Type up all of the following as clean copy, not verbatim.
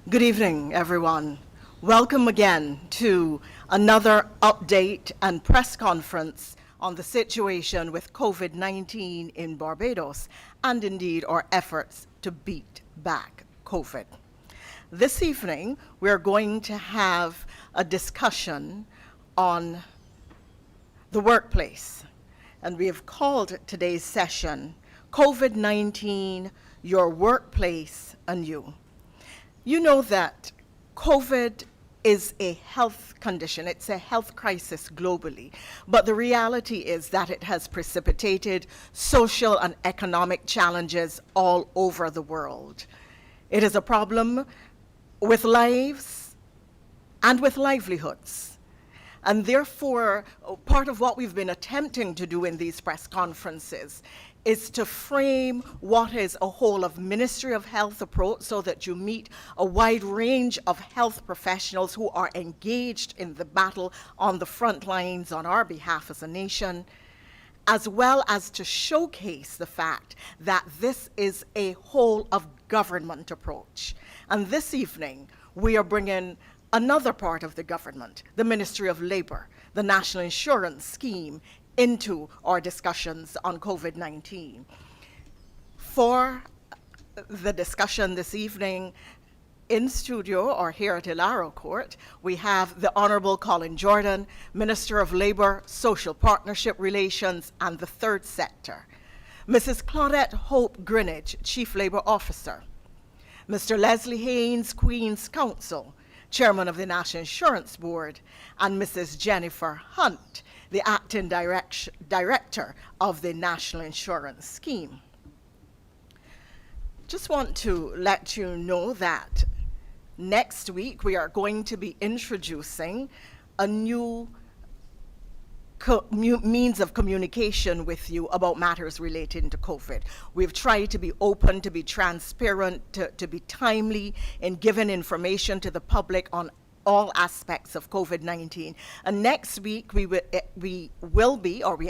Good evening, everyone. Welcome again to another update and press conference on the situation with COVID-19 in Barbados and indeed our efforts to beat back COVID. This evening, we're going to have a discussion on the workplace, and we have called today's session COVID-19, Your Workplace and You. You know that COVID is a health condition, it's a health crisis globally, but the reality is that it has precipitated social and economic challenges all over the world. It is a problem with lives and with livelihoods. And therefore, part of what we've been attempting to do in these press conferences is to frame what is a whole of Ministry of Health approach so that you meet a wide range of health professionals who are engaged in the battle on the front lines on our behalf as a nation, as well as to showcase the fact that this is a whole of government approach. And this evening, we are bringing another part of the government, the Ministry of Labor, the National Insurance Scheme, into our discussions on COVID-19. For the discussion this evening in studio or here at Ilaro Court, we have the Honorable Colin Jordan, Minister of Labor, Social Partnership Relations, and the Third Sector. Mrs. Claudette Hope Greenidge, Chief Labor Officer. Mr. Leslie Haynes, Queen's Counsel, Chairman of the National Insurance Board, and Mrs. Jennifer Hunt, the Acting Director of the National Insurance Scheme. Just want to let you know that next week we are going to be introducing a new means of communication with you about matters relating to COVID. We've tried to be open, to be transparent, to be timely in giving information to the public on all aspects of COVID-19. And next week we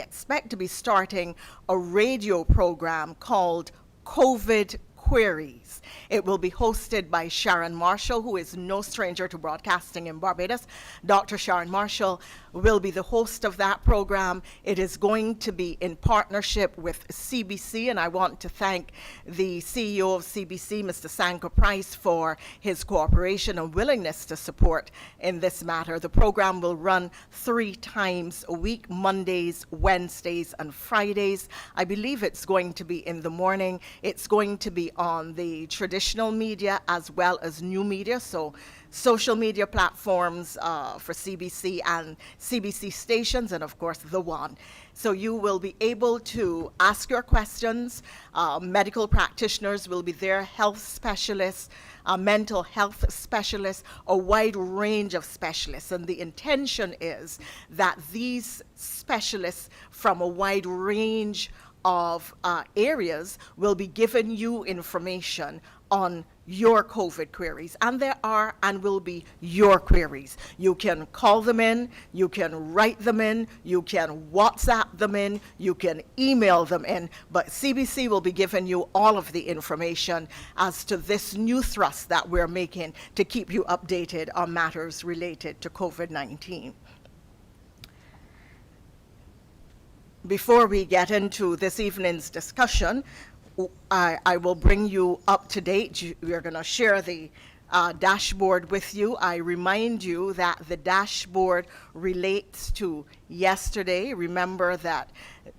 expect to be starting a radio program called COVID Queries. It will be hosted by Sharon Marshall, who is no stranger to broadcasting in Barbados. Dr. Sharon Marshall will be the host of that program. It is going to be in partnership with CBC, and I want to thank the CEO of CBC, Mr. Sanko Price, for his cooperation and willingness to support in this matter. The program will run 3 times a week, Mondays, Wednesdays, and Fridays. I believe it's going to be in the morning. It's going to be on the traditional media as well as new media, so social media platforms for CBC and CBC stations, and of course the one. So you will be able to ask your questions. Medical practitioners will be there, health specialists, mental health specialists, a wide range of specialists. And the intention is that these specialists from a wide range of areas will be giving you information on your COVID queries, and there are and will be your queries. You can call them in, you can write them in, you can WhatsApp them in, you can email them in, but CBC will be giving you all of the information as to this new thrust that we're making to keep you updated on matters related to COVID-19. Before we get into this evening's discussion, I will bring you up to date. We're going to share the dashboard with you. I remind you that the dashboard relates to yesterday. Remember that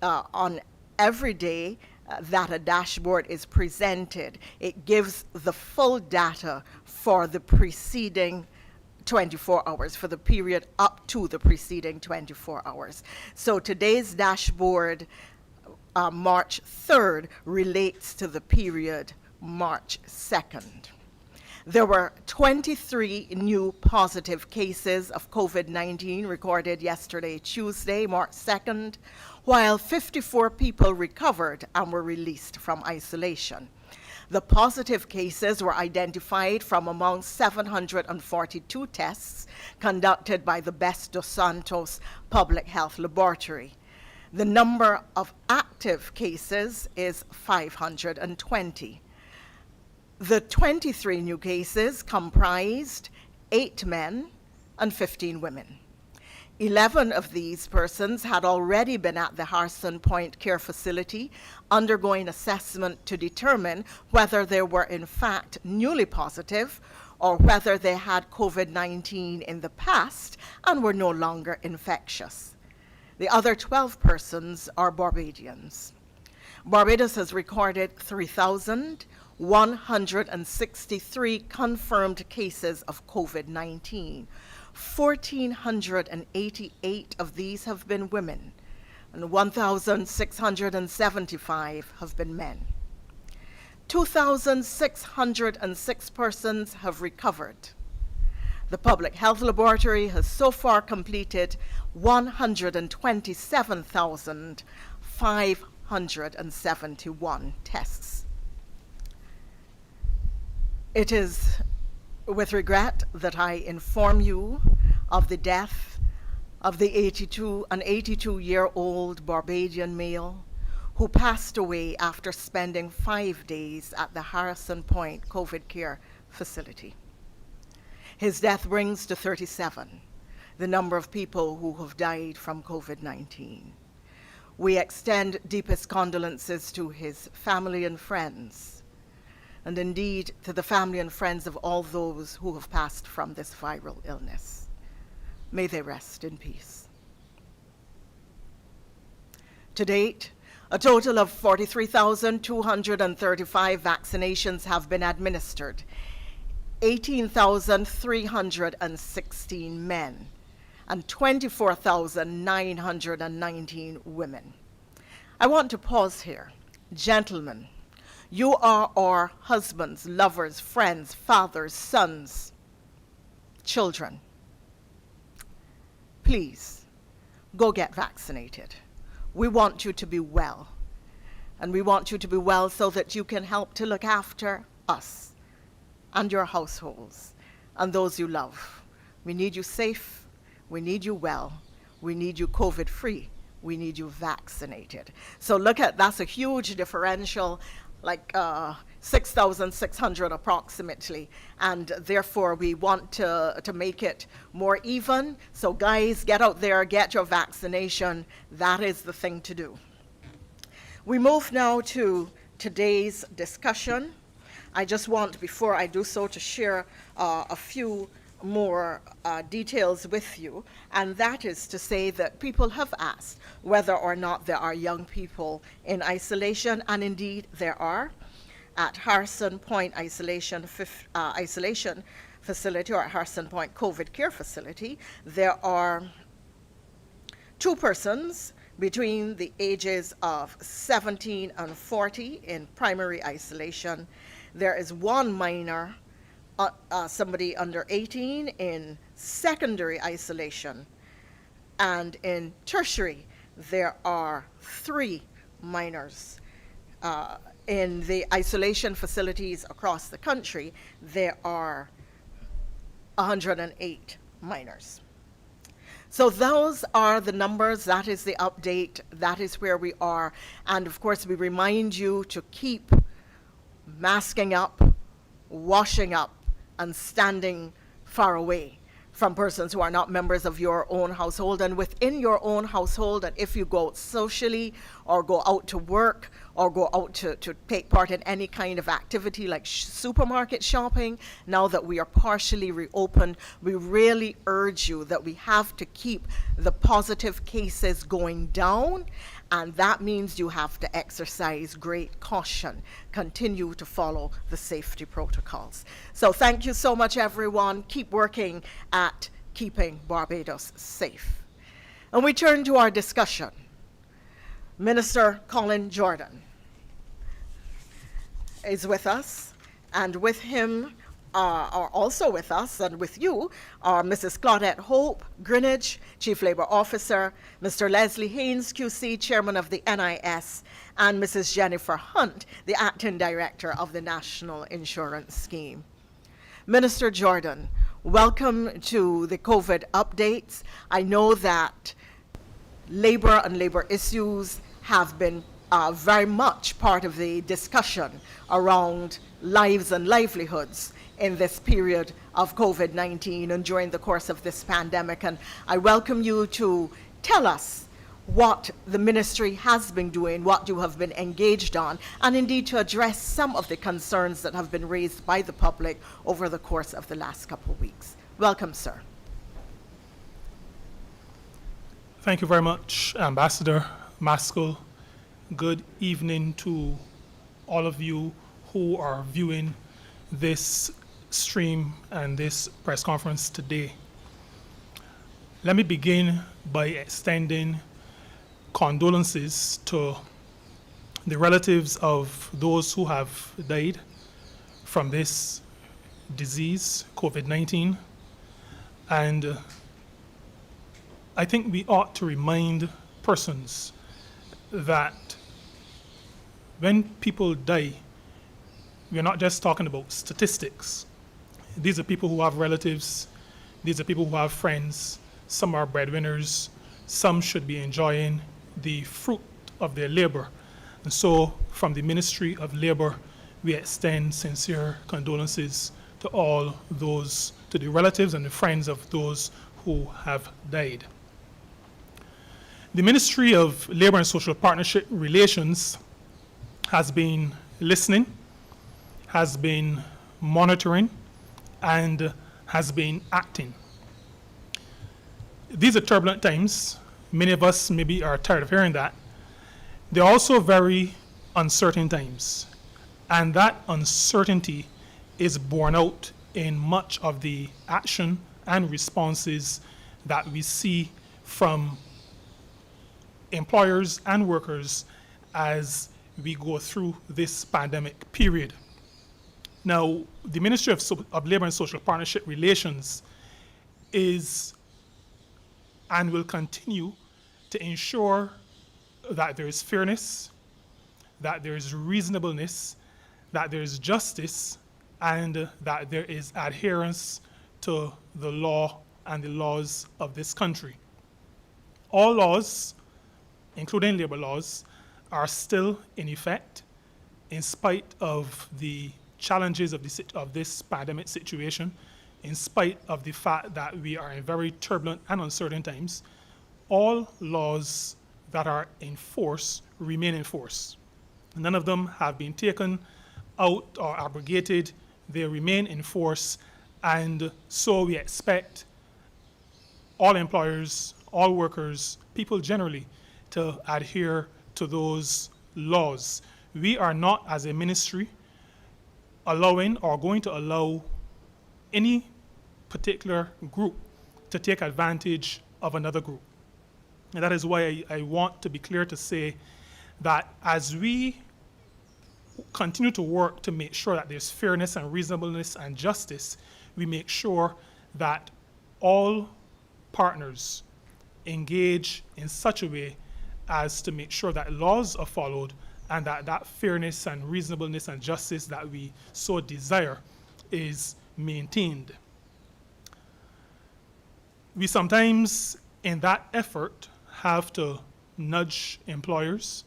on every day that a dashboard is presented, it gives the full data for the preceding 24 hours, for the period up to the preceding 24 hours. So today's dashboard, March 3rd, relates to the period March 2nd. There were 23 new positive cases of COVID-19 recorded yesterday, Tuesday, March 2nd, while 54 people recovered and were released from isolation. The positive cases were identified from among 742 tests conducted by the Best dos Santos Public Health Laboratory. The number of active cases is 520. The 23 new cases comprised 8 men and 15 women. 11 of these persons had already been at the Harrison Point Care Facility undergoing assessment to determine whether they were in fact newly positive or whether they had COVID-19 in the past and were no longer infectious. The other 12 persons are Barbadians. Barbados has recorded 3,163 confirmed cases of COVID-19. 1,488 of these have been women, and 1,675 have been men. 2,606 persons have recovered. The Public Health Laboratory has so far completed 127,571 tests. It is with regret that I inform you of the death of an 82-year-old Barbadian male who passed away after spending 5 days at the Harrison Point COVID Care Facility. His death brings to 37 the number of people who have died from COVID-19. We extend deepest condolences to his family and friends, and indeed to the family and friends of all those who have passed from this viral illness. May they rest in peace. To date, a total of 43,235 vaccinations have been administered, 18,316 men, and 24,919 women. I want to pause here. Gentlemen, you are our husbands, lovers, friends, fathers, sons, children. Please, go get vaccinated. We want you to be well. And we want you to be well so that you can help to look after us and your households and those you love. We need you safe. We need you well. We need you COVID-free. We need you vaccinated. So look at, that's a huge differential, like 6,600 approximately, and therefore we want to make it more even. So guys, get out there, get your vaccination. That is the thing to do. We move now to today's discussion. I just want, before I do so, to share a few more details with you, and that is to say that people have asked whether or not there are young people in isolation, and indeed there are. At Harrison Point Isolation Facility, or at Harrison Point COVID Care Facility, there are 2 persons between the ages of 17 and 40 in primary isolation. There is 1 minor, somebody under 18 in secondary isolation, and in tertiary there are 3 minors. In the isolation facilities across the country, there are 108 minors. So those are the numbers, that is the update, that is where we are. And of course we remind you to keep masking up, washing up, and standing far away from persons who are not members of your own household. And within your own household, and if you go out socially or go out to work or go out to take part in any kind of activity like supermarket shopping, now that we are partially reopened, we really urge you that we have to keep the positive cases going down, and that means you have to exercise great caution. Continue to follow the safety protocols. So thank you so much, everyone. Keep working at keeping Barbados safe. And we turn to our discussion. Minister Colin Jordan is with us, and with him are also with us and with you are Mrs. Claudette Hope, Greenwich, Chief Labor Officer, Mr. Leslie Haynes, QC, Chairman of the NIS, and Mrs. Jennifer Hunt, the Acting Director of the National Insurance Scheme. Minister Jordan, welcome to the COVID updates. I know that labor and labor issues have been very much part of the discussion around lives and livelihoods in this period of COVID-19 and during the course of this pandemic. And I welcome you to tell us what the ministry has been doing, what you have been engaged on, and indeed to address some of the concerns that have been raised by the public over the course of the last couple of weeks. Welcome, sir. Thank you very much, Ambassador Maskell. Good evening to all of you who are viewing this stream and this press conference today. Let me begin by extending condolences to the relatives of those who have died from this disease, COVID-19. And I think we ought to remind persons that when people die, we're not just talking about statistics. These are people who have relatives, these are people who have friends, some are breadwinners, some should be enjoying the fruit of their labor. And so from the Ministry of Labor, we extend sincere condolences to all those, to the relatives and the friends of those who have died. The Ministry of Labor and Social Partnership Relations has been listening, has been monitoring, and has been acting. These are turbulent times. Many of us maybe are tired of hearing that. They're also very uncertain times. And that uncertainty is borne out in much of the action and responses that we see from employers and workers as we go through this pandemic period. Now, the Ministry of Labor and Social Partnership Relations is and will continue to ensure that there is fairness, that there is reasonableness, that there is justice, and that there is adherence to the law and the laws of this country. All laws, including labor laws, are still in effect in spite of the challenges of this pandemic situation, in spite of the fact that we are in very turbulent and uncertain times. All laws that are in force remain in force. None of them have been taken out or abrogated. They remain in force, and so we expect all employers, all workers, people generally, to adhere to those laws. We are not, as a ministry, allowing or going to allow any particular group to take advantage of another group. And that is why I want to be clear to say that as we continue to work to make sure that there's fairness and reasonableness and justice, we make sure that all partners engage in such a way as to make sure that laws are followed and that fairness and reasonableness and justice that we so desire is maintained. We sometimes, in that effort, have to nudge employers.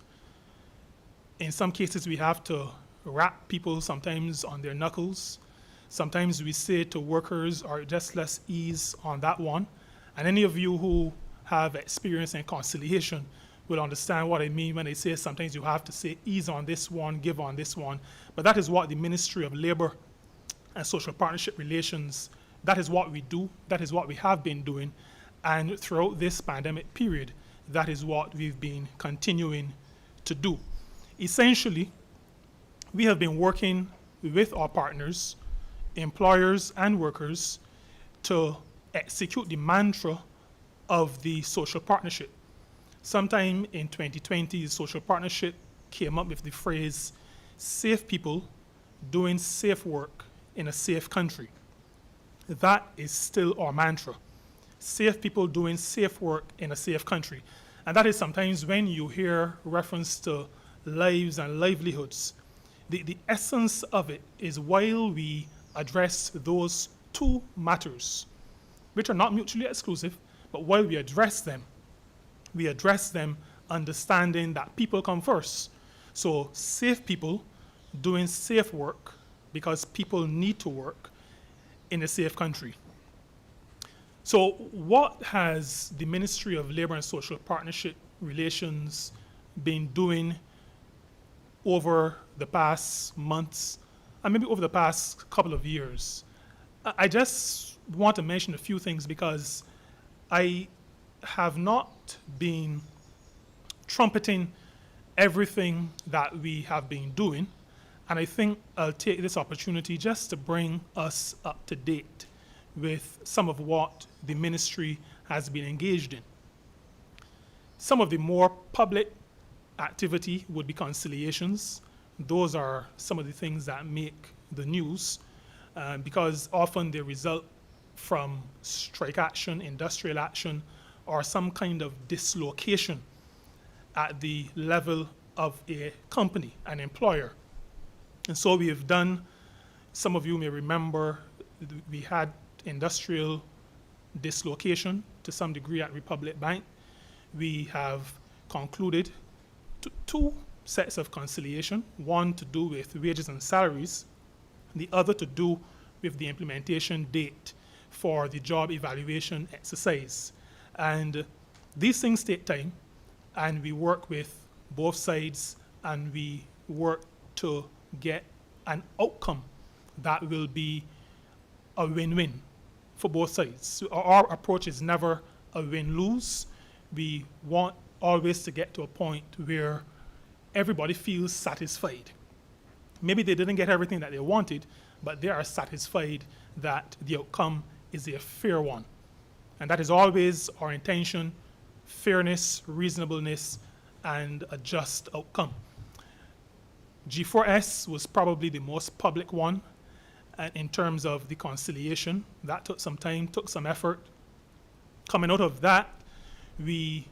In some cases, we have to rap people sometimes on their knuckles. Sometimes we say to workers, or just let's ease on that one. And any of you who have experience in conciliation will understand what I mean when I say sometimes you have to say ease on this one, give on this one. But that is what the Ministry of Labor and Social Partnership Relations, that is what we do, that is what we have been doing. And throughout this pandemic period, that is what we've been continuing to do. Essentially, we have been working with our partners, employers and workers, to execute the mantra of the social partnership. Sometime in 2020, the social partnership came up with the phrase, safe people doing safe work in a safe country. That is still our mantra. Safe people doing safe work in a safe country. And that is sometimes when you hear reference to lives and livelihoods, the essence of it is while we address those two matters, which are not mutually exclusive, but while we address them understanding that people come first. So safe people doing safe work because people need to work in a safe country. So what has the Ministry of Labor and Social Partnership Relations been doing over the past months and maybe over the past couple of years? I just want to mention a few things because I have not been trumpeting everything that we have been doing, and I think I'll take this opportunity just to bring us up to date with some of what the ministry has been engaged in. Some of the more public activity would be conciliations. Those are some of the things that make the news because often they result from strike action, industrial action, or some kind of dislocation at the level of a company, an employer. And so we have done, some of you may remember, we had industrial dislocation to some degree at Republic Bank. We have concluded two sets of conciliation, one to do with wages and salaries, the other to do with the implementation date for the job evaluation exercise. And these things take time, and we work with both sides, and we work to get an outcome that will be a win-win for both sides. So our approach is never a win-lose. We want always to get to a point where everybody feels satisfied. Maybe they didn't get everything that they wanted, but they are satisfied that the outcome is a fair one. And that is always our intention: fairness, reasonableness, and a just outcome. G4S was probably the most public one in terms of the conciliation. That took some time, took some effort. Coming out of that, we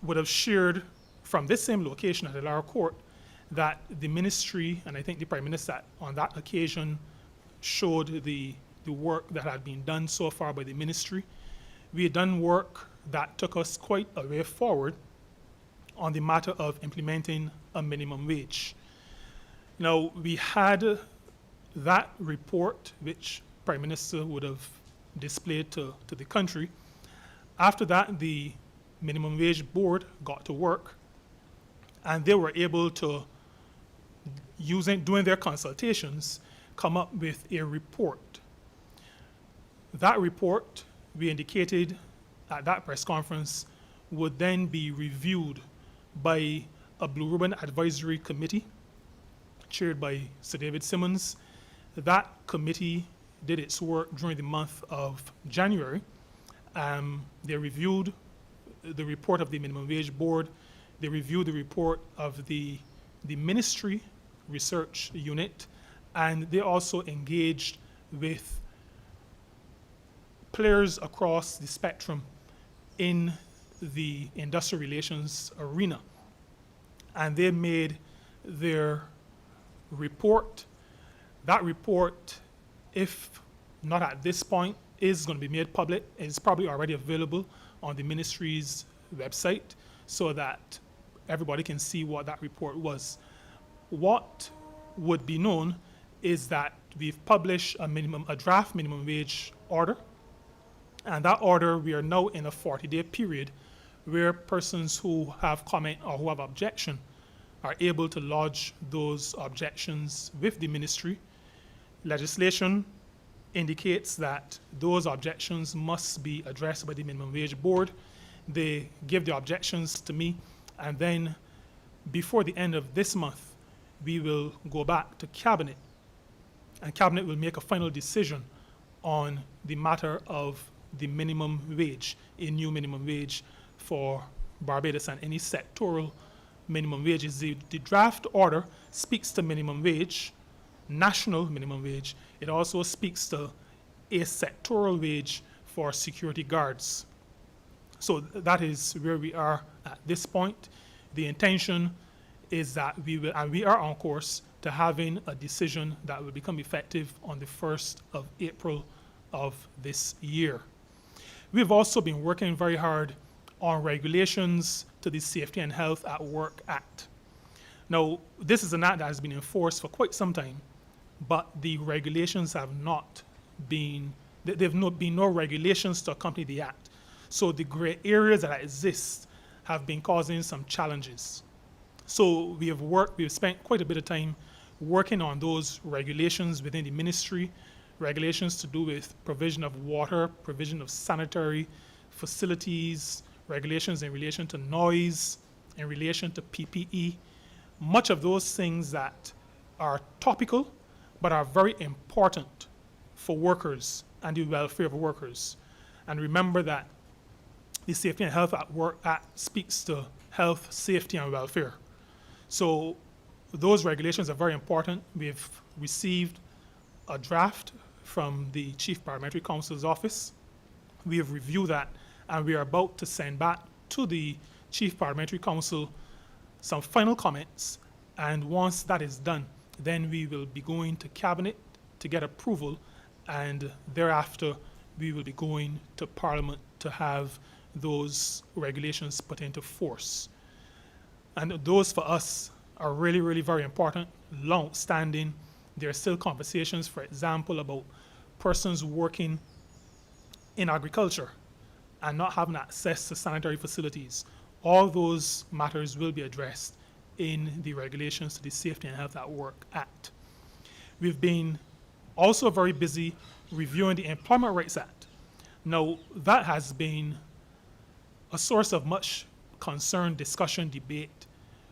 would have shared from this same location at the lower court that the ministry, and I think the Prime Minister on that occasion showed the work that had been done so far by the ministry. We had done work that took us quite a way forward on the matter of implementing a minimum wage. Now, we had that report, which Prime Minister would have displayed to the country. After that, the Minimum Wage Board got to work, and they were able to, doing their consultations, come up with a report. That report, we indicated at that press conference, would then be reviewed by a Blue Ribbon Advisory Committee chaired by Sir David Simmons. That committee did its work during the month of January. They reviewed the report of the Minimum Wage Board. They reviewed the report of the Ministry Research Unit, and they also engaged with players across the spectrum in the industrial relations arena. And they made their report. That report, if not at this point, is going to be made public. It's probably already available on the ministry's website so that everybody can see what that report was. What would be known is that we've published a draft minimum wage order, and that order, we are now in a 40-day period where persons who have comment or who have objection are able to lodge those objections with the ministry. Legislation indicates that those objections must be addressed by the Minimum Wage Board. They give the objections to me, and then before the end of this month, we will go back to Cabinet, and Cabinet will make a final decision on the matter of the minimum wage, a new minimum wage for Barbados and any sectoral minimum wages. The draft order speaks to minimum wage, national minimum wage. It also speaks to a sectoral wage for security guards. So that is where we are at this point. The intention is that we are on course to having a decision that will become effective on the 1st of April of this year. We've also been working very hard on regulations to the Safety and Health at Work Act. Now, this is an act that has been enforced for quite some time, but the regulations have not been, there have not been no regulations to accompany the act. So the gray areas that exist have been causing some challenges. So we have spent quite a bit of time working on those regulations within the ministry, regulations to do with provision of water, provision of sanitary facilities, regulations in relation to noise, in relation to PPE, much of those things that are topical but are very important for workers and the welfare of workers. And remember that the Safety and Health at Work Act speaks to health, safety, and welfare. So those regulations are very important. We've received a draft from the Chief Parliamentary Counsel's office. We have reviewed that, and we are about to send back to the Chief Parliamentary Counsel some final comments. And once that is done, then we will be going to Cabinet to get approval, and thereafter we will be going to Parliament to have those regulations put into force. And those for us are really, really very important, long-standing. There are still conversations, for example, about persons working in agriculture and not having access to sanitary facilities. All those matters will be addressed in the regulations to the Safety and Health at Work Act. We've been also very busy reviewing the Employment Rights Act. Now, that has been a source of much concern, discussion, debate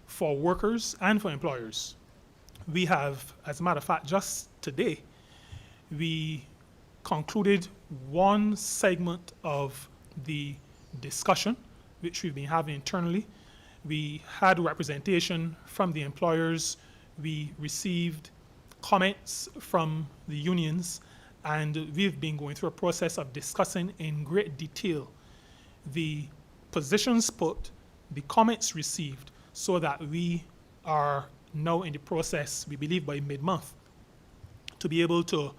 for workers and for employers. We have, as a matter of fact, just today, we concluded one segment of the discussion, which we've been having internally. We had representation from the employers. We received comments from the unions, and we've been going through a process of discussing in great detail the positions put, the comments received, so that we are now in the process, we believe by mid-month, to be able to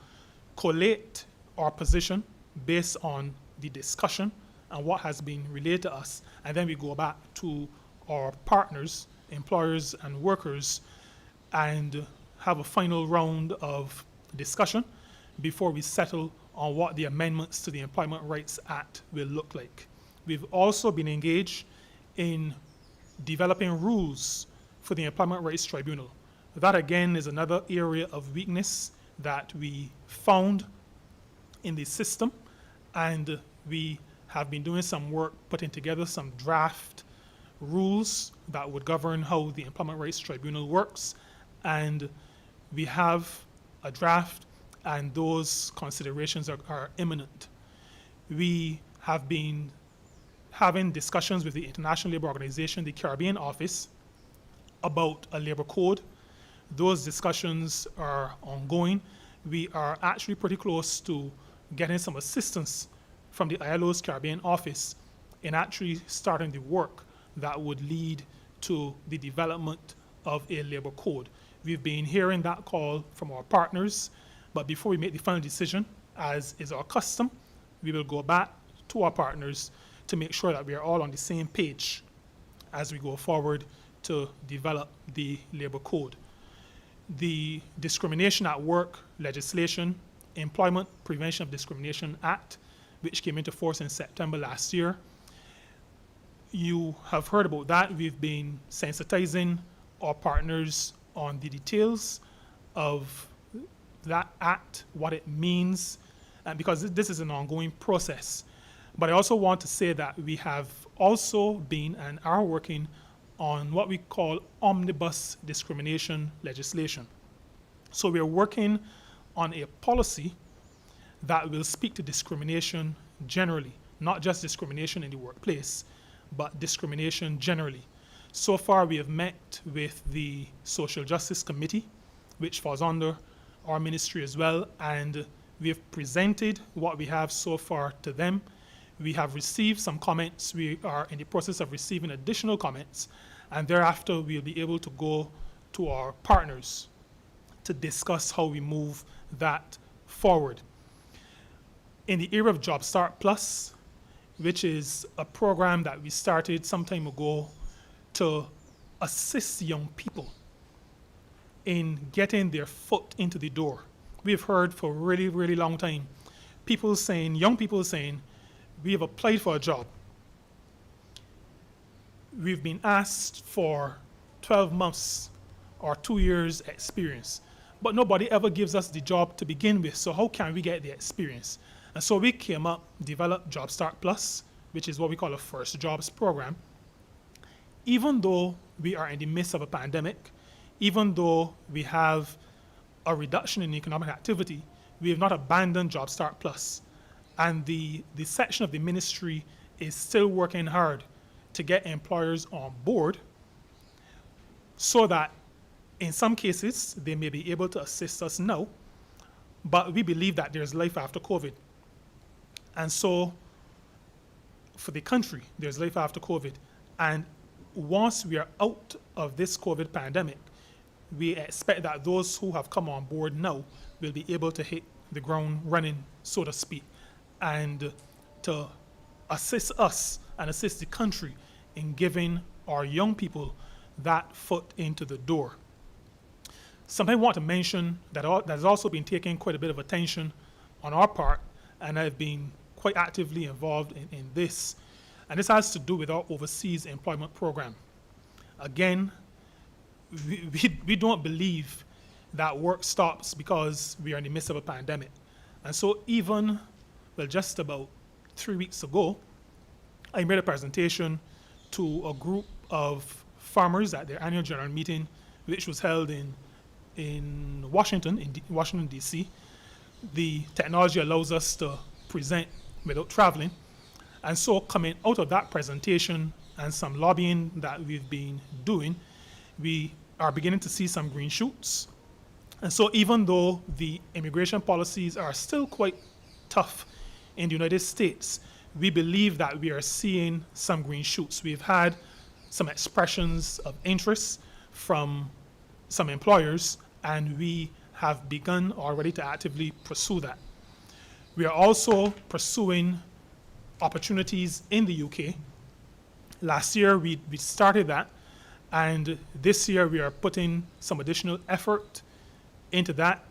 collate our position based on the discussion and what has been relayed to us, and then we go back to our partners, employers and workers, and have a final round of discussion before we settle on what the amendments to the Employment Rights Act will look like. We've also been engaged in developing rules for the Employment Rights Tribunal. That again is another area of weakness that we found in the system, and we have been doing some work putting together some draft rules that would govern how the Employment Rights Tribunal works, and we have a draft, and those considerations are imminent. We have been having discussions with the International Labour Organization, the Caribbean office, about a labor code. Those discussions are ongoing. We are actually pretty close to getting some assistance from the ILO's Caribbean office in actually starting the work that would lead to the development of a labor code. We've been hearing that call from our partners, but before we make the final decision, as is our custom, we will go back to our partners to make sure that we are all on the same page as we go forward to develop the labor code. The Discrimination at Work legislation, Employment Prevention of Discrimination Act, which came into force in September last year. You have heard about that. We've been sensitizing our partners on the details of that act, what it means, and because this is an ongoing process. But I also want to say that we have also been and are working on what we call omnibus discrimination legislation. So we are working on a policy that will speak to discrimination generally, not just discrimination in the workplace, but discrimination generally. So far, we have met with the Social Justice Committee, which falls under our ministry as well, and we have presented what we have so far to them. We have received some comments. We are in the process of receiving additional comments, and thereafter we'll be able to go to our partners to discuss how we move that forward. In the area of Job Start Plus, which is a program that we started some time ago to assist young people in getting their foot into the door. We've heard for a really, really long time, young people saying, we have applied for a job. We've been asked for 12 months or 2 years experience, but nobody ever gives us the job to begin with, so how can we get the experience? And so we developed Job Start Plus, which is what we call a first jobs program. Even though we are in the midst of a pandemic, even though we have a reduction in economic activity, we have not abandoned Job Start Plus. And the section of the ministry is still working hard to get employers on board so that in some cases they may be able to assist us now, but we believe that there's life after COVID. And so for the country, there's life after COVID. And once we are out of this COVID pandemic, we expect that those who have come on board now will be able to hit the ground running, so to speak, and to assist us and assist the country in giving our young people that foot into the door. Something I want to mention that has also been taking quite a bit of attention on our part, and I've been quite actively involved in this, and this has to do with our overseas employment program. Again, we don't believe that work stops because we are in the midst of a pandemic. And so just about 3 weeks ago, I made a presentation to a group of farmers at their annual general meeting, which was held in Washington, Washington, D.C. The technology allows us to present without traveling. And so coming out of that presentation and some lobbying that we've been doing, we are beginning to see some green shoots. And so even though the immigration policies are still quite tough in the United States, we believe that we are seeing some green shoots. We've had some expressions of interest from some employers, and we have begun already to actively pursue that. We are also pursuing opportunities in the UK. Last year, we started that, and this year we are putting some additional effort into that.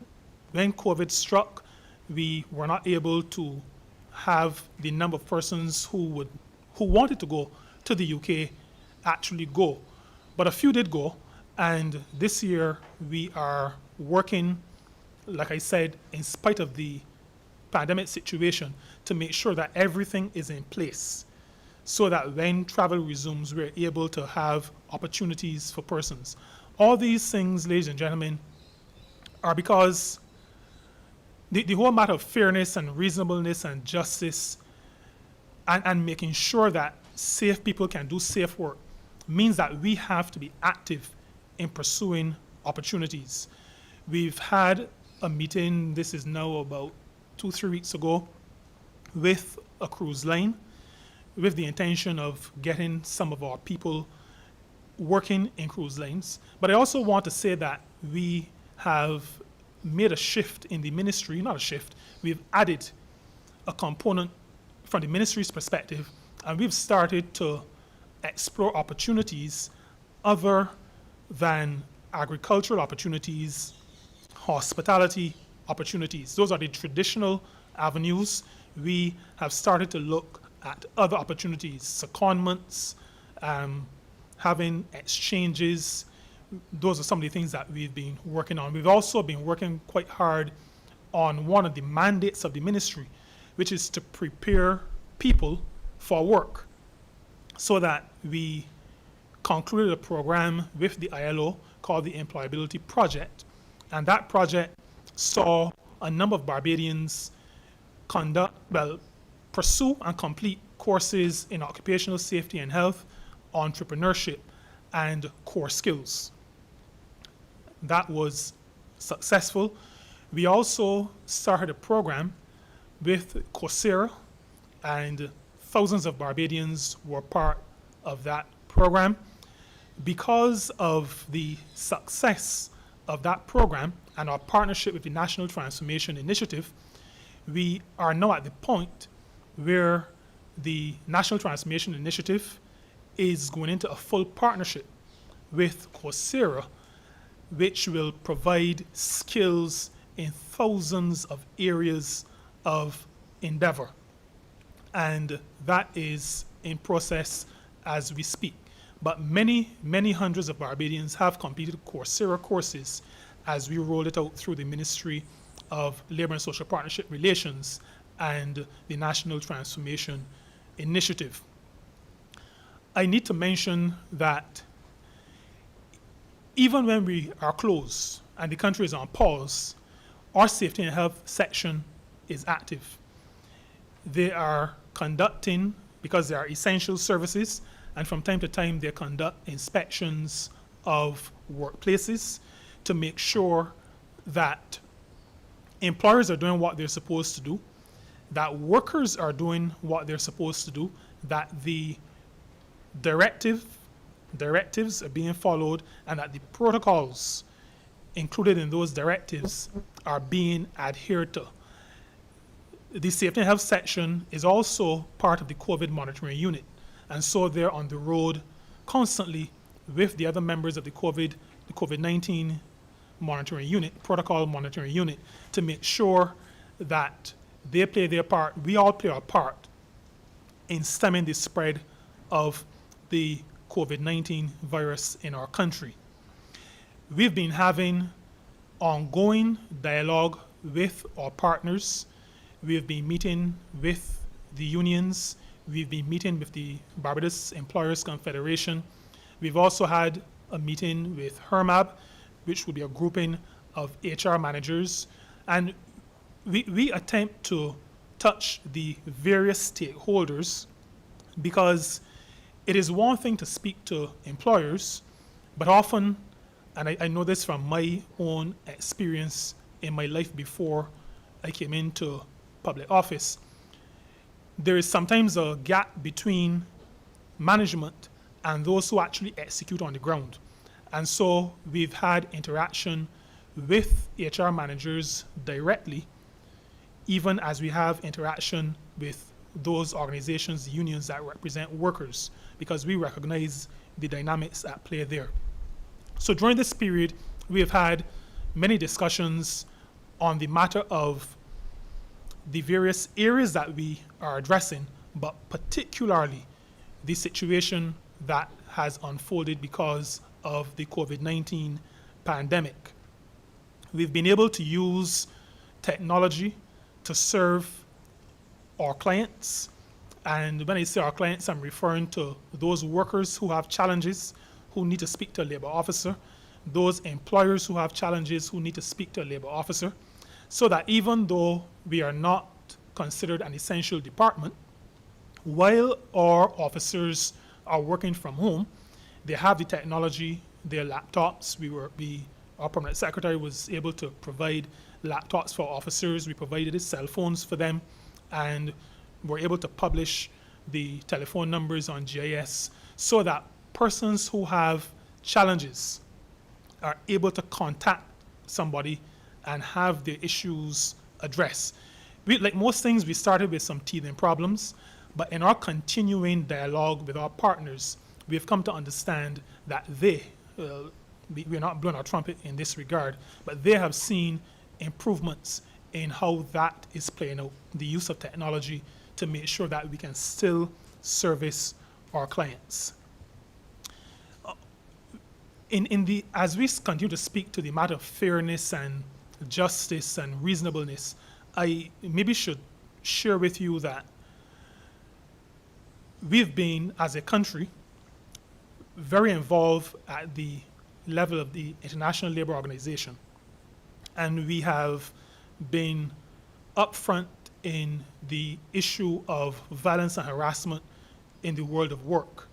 When COVID struck, we were not able to have the number of persons who wanted to go to the UK actually go, but a few did go, and this year we are working, like I said, in spite of the pandemic situation, to make sure that everything is in place so that when travel resumes, we're able to have opportunities for persons. All these things, ladies and gentlemen, are because the whole matter of fairness and reasonableness and justice and making sure that safe people can do safe work means that we have to be active in pursuing opportunities. We've had a meeting, this is now about 2-3 weeks ago, with a cruise line with the intention of getting some of our people working in cruise lines. But I also want to say that we have made a shift in the ministry, not a shift, we've added a component from the ministry's perspective, and we've started to explore opportunities other than agricultural opportunities, hospitality opportunities. Those are the traditional avenues. We have started to look at other opportunities, secondments, having exchanges. Those are some of the things that we've been working on. We've also been working quite hard on one of the mandates of the ministry, which is to prepare people for work, so that we concluded a program with the ILO called the Employability Project. And that project saw a number of Barbadians pursue and complete courses in occupational safety and health, entrepreneurship, and core skills. That was successful. We also started a program with Coursera, and thousands of Barbadians were part of that program. Because of the success of that program and our partnership with the National Transformation Initiative, we are now at the point where the National Transformation Initiative is going into a full partnership with Coursera, which will provide skills in thousands of areas of endeavor. And that is in process as we speak. But many, many hundreds of Barbadians have completed Coursera courses as we roll it out through the Ministry of Labor and Social Partnership Relations and the National Transformation Initiative. I need to mention that even when we are closed and the country is on pause, our safety and health section is active. They are conducting, because they are essential services, and from time to time they conduct inspections of workplaces to make sure that employers are doing what they're supposed to do, that workers are doing what they're supposed to do, that the directives are being followed, and that the protocols included in those directives are being adhered to. The Safety and Health section is also part of the COVID monitoring unit, and so they're on the road constantly with the other members of the COVID-19 monitoring unit, protocol monitoring unit, to make sure that they play their part, we all play our part in stemming the spread of the COVID-19 virus in our country. We've been having ongoing dialogue with our partners. We've been meeting with the unions. We've been meeting with the Barbados Employers Confederation. We've also had a meeting with HERMAB, which will be a grouping of HR managers. And we attempt to touch the various stakeholders, because it is one thing to speak to employers, but often, and I know this from my own experience in my life before I came into public office, there is sometimes a gap between management and those who actually execute on the ground. And so we've had interaction with HR managers directly, even as we have interaction with those organizations, the unions that represent workers, because we recognize the dynamics at play there. So during this period, we have had many discussions on the matter of the various areas that we are addressing, but particularly the situation that has unfolded because of the COVID-19 pandemic. We've been able to use technology to serve our clients. And when I say our clients, I'm referring to those workers who have challenges, who need to speak to a labor officer, those employers who have challenges, who need to speak to a labor officer, so that even though we are not considered an essential department, while our officers are working from home, they have the technology, their laptops. Our permanent secretary was able to provide laptops for officers. We provided cell phones for them, and were able to publish the telephone numbers on GIS so that persons who have challenges are able to contact somebody and have their issues addressed. Like most things, we started with some teething problems, but in our continuing dialogue with our partners, we have come to understand that we're not blowing our trumpet in this regard, but they have seen improvements in how that is playing out, the use of technology to make sure that we can still service our clients. As we continue to speak to the matter of fairness and justice and reasonableness, I maybe should share with you that we've been, as a country, very involved at the level of the International Labour Organization. And we have been upfront in the issue of violence and harassment in the world of work,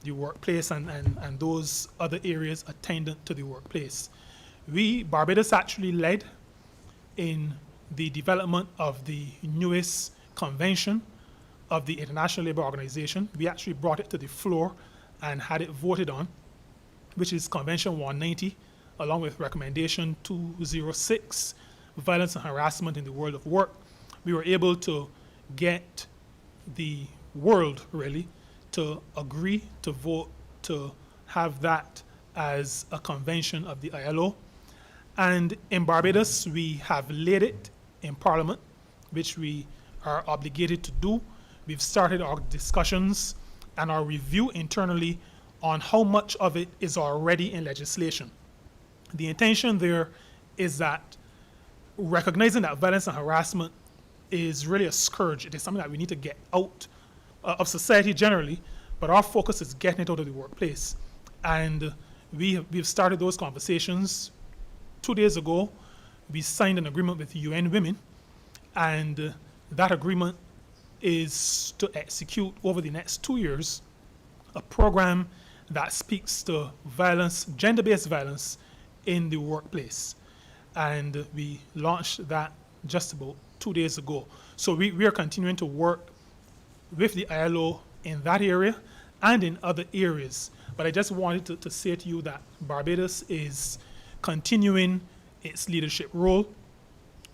the workplace, and those other areas attendant to the workplace. Barbados actually led in the development of the newest convention of the International Labour Organization. We actually brought it to the floor and had it voted on, which is Convention 190, along with Recommendation 206, Violence and Harassment in the World of Work. We were able to get the world, really, to agree to vote to have that as a convention of the ILO. And in Barbados, we have laid it in Parliament, which we are obligated to do. We've started our discussions and our review internally on how much of it is already in legislation. The intention there is that recognizing that violence and harassment is really a scourge. It is something that we need to get out of society generally, but our focus is getting it out of the workplace. And we've started those conversations. 2 days ago, we signed an agreement with UN Women, and that agreement is to execute over the next 2 years a program that speaks to violence, gender-based violence in the workplace. And we launched that just about 2 days ago. So we are continuing to work with the ILO in that area and in other areas. But I just wanted to say to you that Barbados is continuing its leadership role.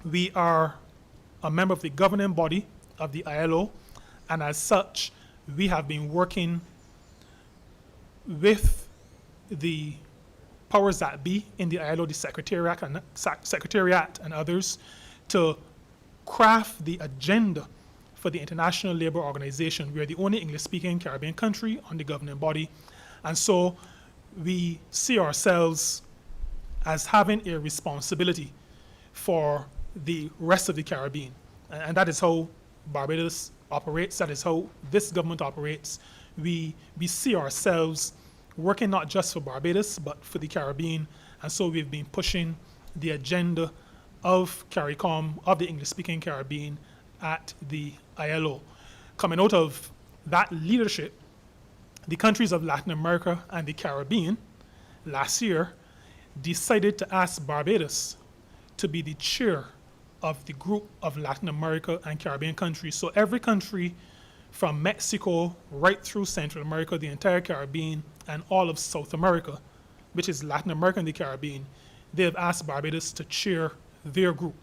We are a member of the governing body of the ILO, and as such, we have been working with the powers that be in the ILO, the Secretariat and others, to craft the agenda for the International Labour Organization. We are the only English-speaking Caribbean country on the governing body, and so we see ourselves as having a responsibility for the rest of the Caribbean. And that is how Barbados operates, that is how this government operates. We see ourselves working not just for Barbados, but for the Caribbean, and so we've been pushing the agenda of CARICOM, of the English-speaking Caribbean, at the ILO. Coming out of that leadership, the countries of Latin America and the Caribbean last year decided to ask Barbados to be the chair of the group of Latin America and Caribbean countries. So every country from Mexico right through Central America, the entire Caribbean, and all of South America, which is Latin America and the Caribbean, they have asked Barbados to chair their group.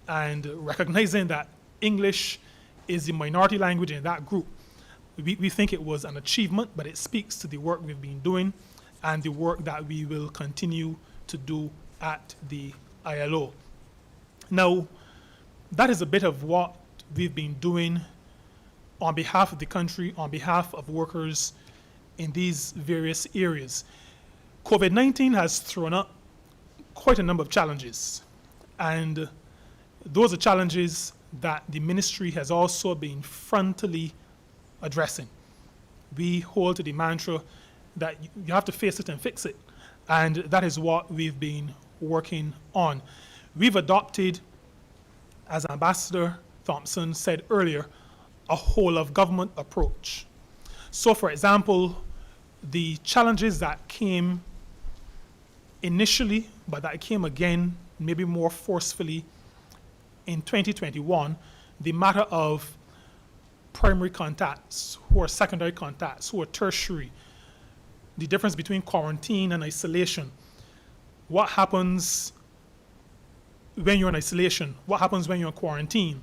And recognizing that English is the minority language in that group, we think it was an achievement, but it speaks to the work we've been doing and the work that we will continue to do at the ILO. Now, that is a bit of what we've been doing on behalf of the country, on behalf of workers in these various areas. COVID-19 has thrown up quite a number of challenges, and those are challenges that the ministry has also been frontally addressing. We hold to the mantra that you have to face it and fix it, and that is what we've been working on. We've adopted, as Ambassador Thompson said earlier, a whole of government approach. So, for example, the challenges that came initially, but that came again, maybe more forcefully in 2021, the matter of primary contacts, who are secondary contacts, who are tertiary, the difference between quarantine and isolation. What happens when you're in isolation? What happens when you're in quarantine?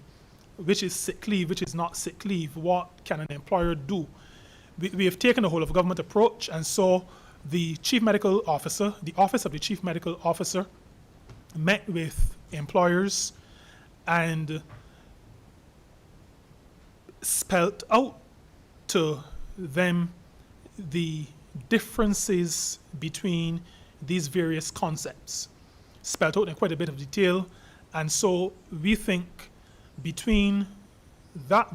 Which is sick leave, which is not sick leave? What can an employer do? We have taken a whole of government approach, and so the Chief Medical Officer, the Office of the Chief Medical Officer, met with employers and spelled out to them the differences between these various concepts, spelled out in quite a bit of detail. And so we think between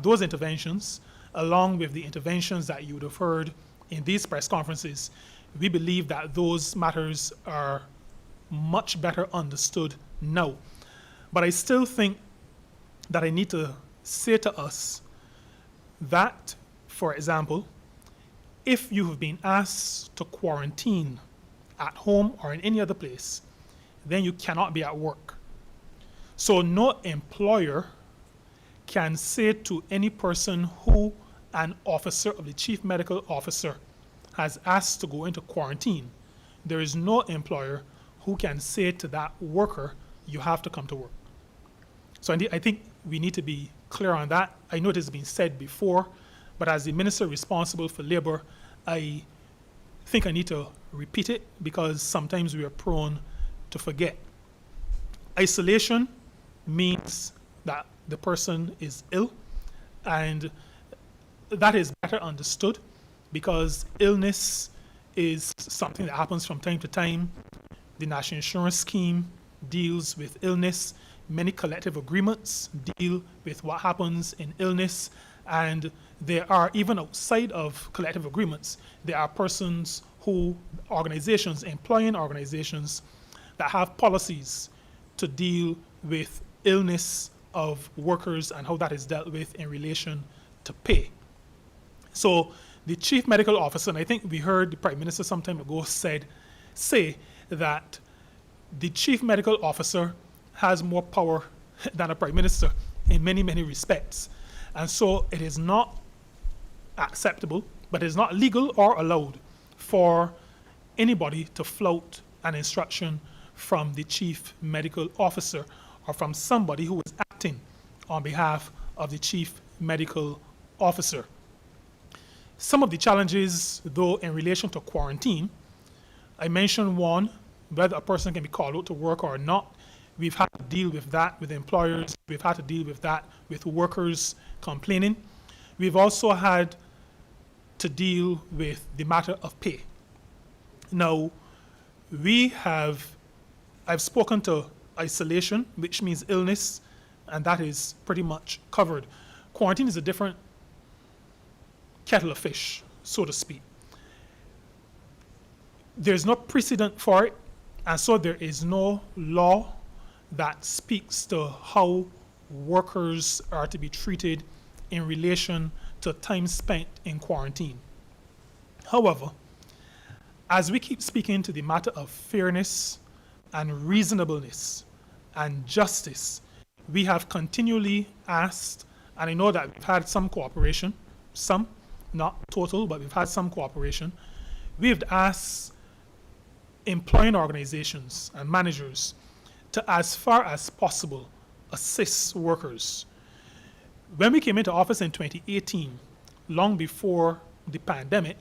those interventions, along with the interventions that you would have heard in these press conferences, we believe that those matters are much better understood now. But I still think that I need to say to us that, for example, if you have been asked to quarantine at home or in any other place, then you cannot be at work. So no employer can say to any person who an officer of the Chief Medical Officer has asked to go into quarantine, there is no employer who can say to that worker, you have to come to work. So I think we need to be clear on that. I know it has been said before, but as the minister responsible for labor, I think I need to repeat it because sometimes we are prone to forget. Isolation means that the person is ill, and that is better understood because illness is something that happens from time to time. The National Insurance Scheme deals with illness. Many collective agreements deal with what happens in illness, and there are, even outside of collective agreements, there are persons who, organizations, employing organizations, that have policies to deal with illness of workers and how that is dealt with in relation to pay. So the chief medical officer, and I think we heard the Prime Minister some time ago say that the chief medical officer has more power than a Prime Minister in many, many respects. And so it is not acceptable, but it is not legal or allowed for anybody to flout an instruction from the chief medical officer or from somebody who is acting on behalf of the chief medical officer. Some of the challenges, though, in relation to quarantine, I mentioned one, whether a person can be called out to work or not. We've had to deal with that with employers. We've had to deal with that with workers complaining. We've also had to deal with the matter of pay. Now, I've spoken to isolation, which means illness, and that is pretty much covered. Quarantine is a different kettle of fish, so to speak. There's no precedent for it, and so there is no law that speaks to how workers are to be treated in relation to time spent in quarantine. However, as we keep speaking to the matter of fairness and reasonableness and justice, we have continually asked, and I know that we've had some cooperation, some, not total, but we've had some cooperation. We've asked employing organizations and managers to, as far as possible, assist workers. When we came into office in 2018, long before the pandemic,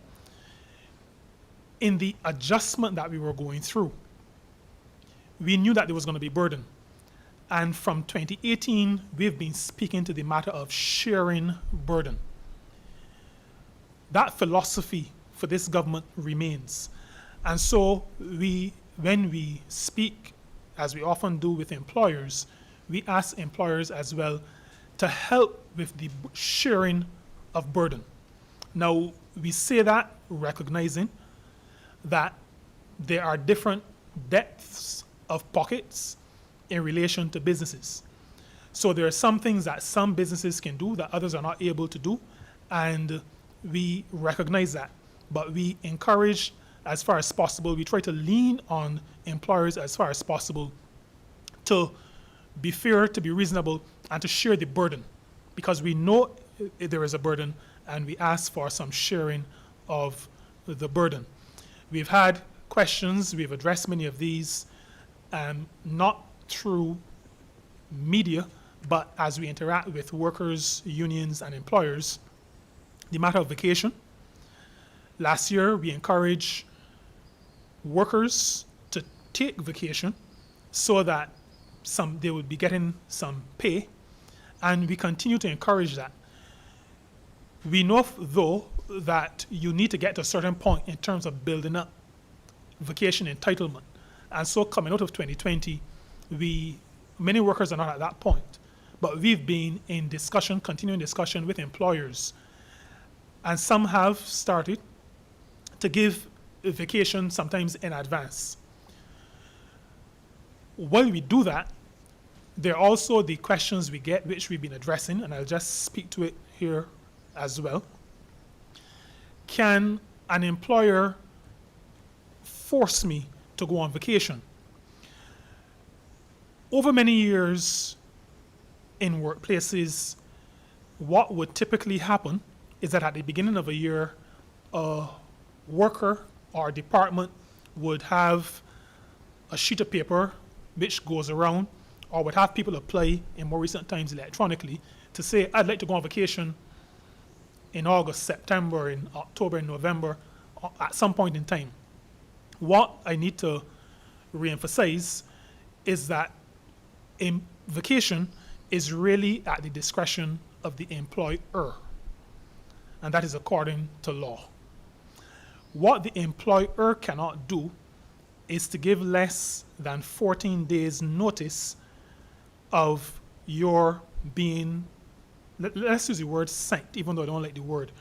in the adjustment that we were going through, we knew that there was going to be burden. And from 2018, we've been speaking to the matter of sharing burden. That philosophy for this government remains. And so when we speak, as we often do with employers, we ask employers as well to help with the sharing of burden. Now, we say that recognizing that there are different depths of pockets in relation to businesses. So there are some things that some businesses can do that others are not able to do, and we recognize that. But we encourage, as far as possible, we try to lean on employers as far as possible to be fair, to be reasonable, and to share the burden, because we know there is a burden, and we ask for some sharing of the burden. We've had questions, we've addressed many of these, not through media, but as we interact with workers, unions, and employers. The matter of vacation. Last year, we encouraged workers to take vacation so that they would be getting some pay, and we continue to encourage that. We know, though, that you need to get to a certain point in terms of building up vacation entitlement. And so coming out of 2020, many workers are not at that point, but we've been in discussion, continuing discussion with employers, and some have started to give vacation sometimes in advance. While we do that, there are also the questions we get, which we've been addressing, and I'll just speak to it here as well. Can an employer force me to go on vacation? Over many years in workplaces, what would typically happen is that at the beginning of a year, a worker or a department would have a sheet of paper which goes around, or would have people apply in more recent times electronically to say, I'd like to go on vacation in August, September, in October, in November, at some point in time. What I need to reemphasize is that vacation is really at the discretion of the employer, and that is according to law. What the employer cannot do is to give less than 14 days notice of your being, let's use the word sacked, even though I don't like the word,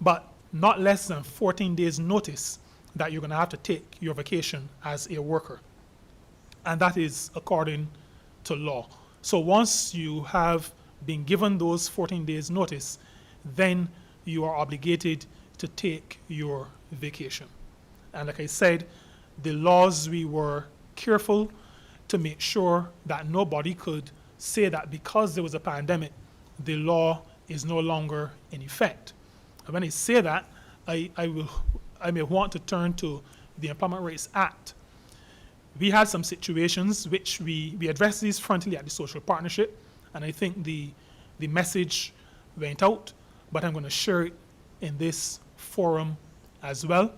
but not less than 14 days notice that you're going to have to take your vacation as a worker. And that is according to law. So once you have been given those 14 days notice, then you are obligated to take your vacation. And like I said, the laws, we were careful to make sure that nobody could say that because there was a pandemic, the law is no longer in effect. And when I say that, I may want to turn to the Employment Rights Act. We had some situations which we addressed these frontally at the social partnership, and I think the message went out, but I'm going to share it in this forum as well.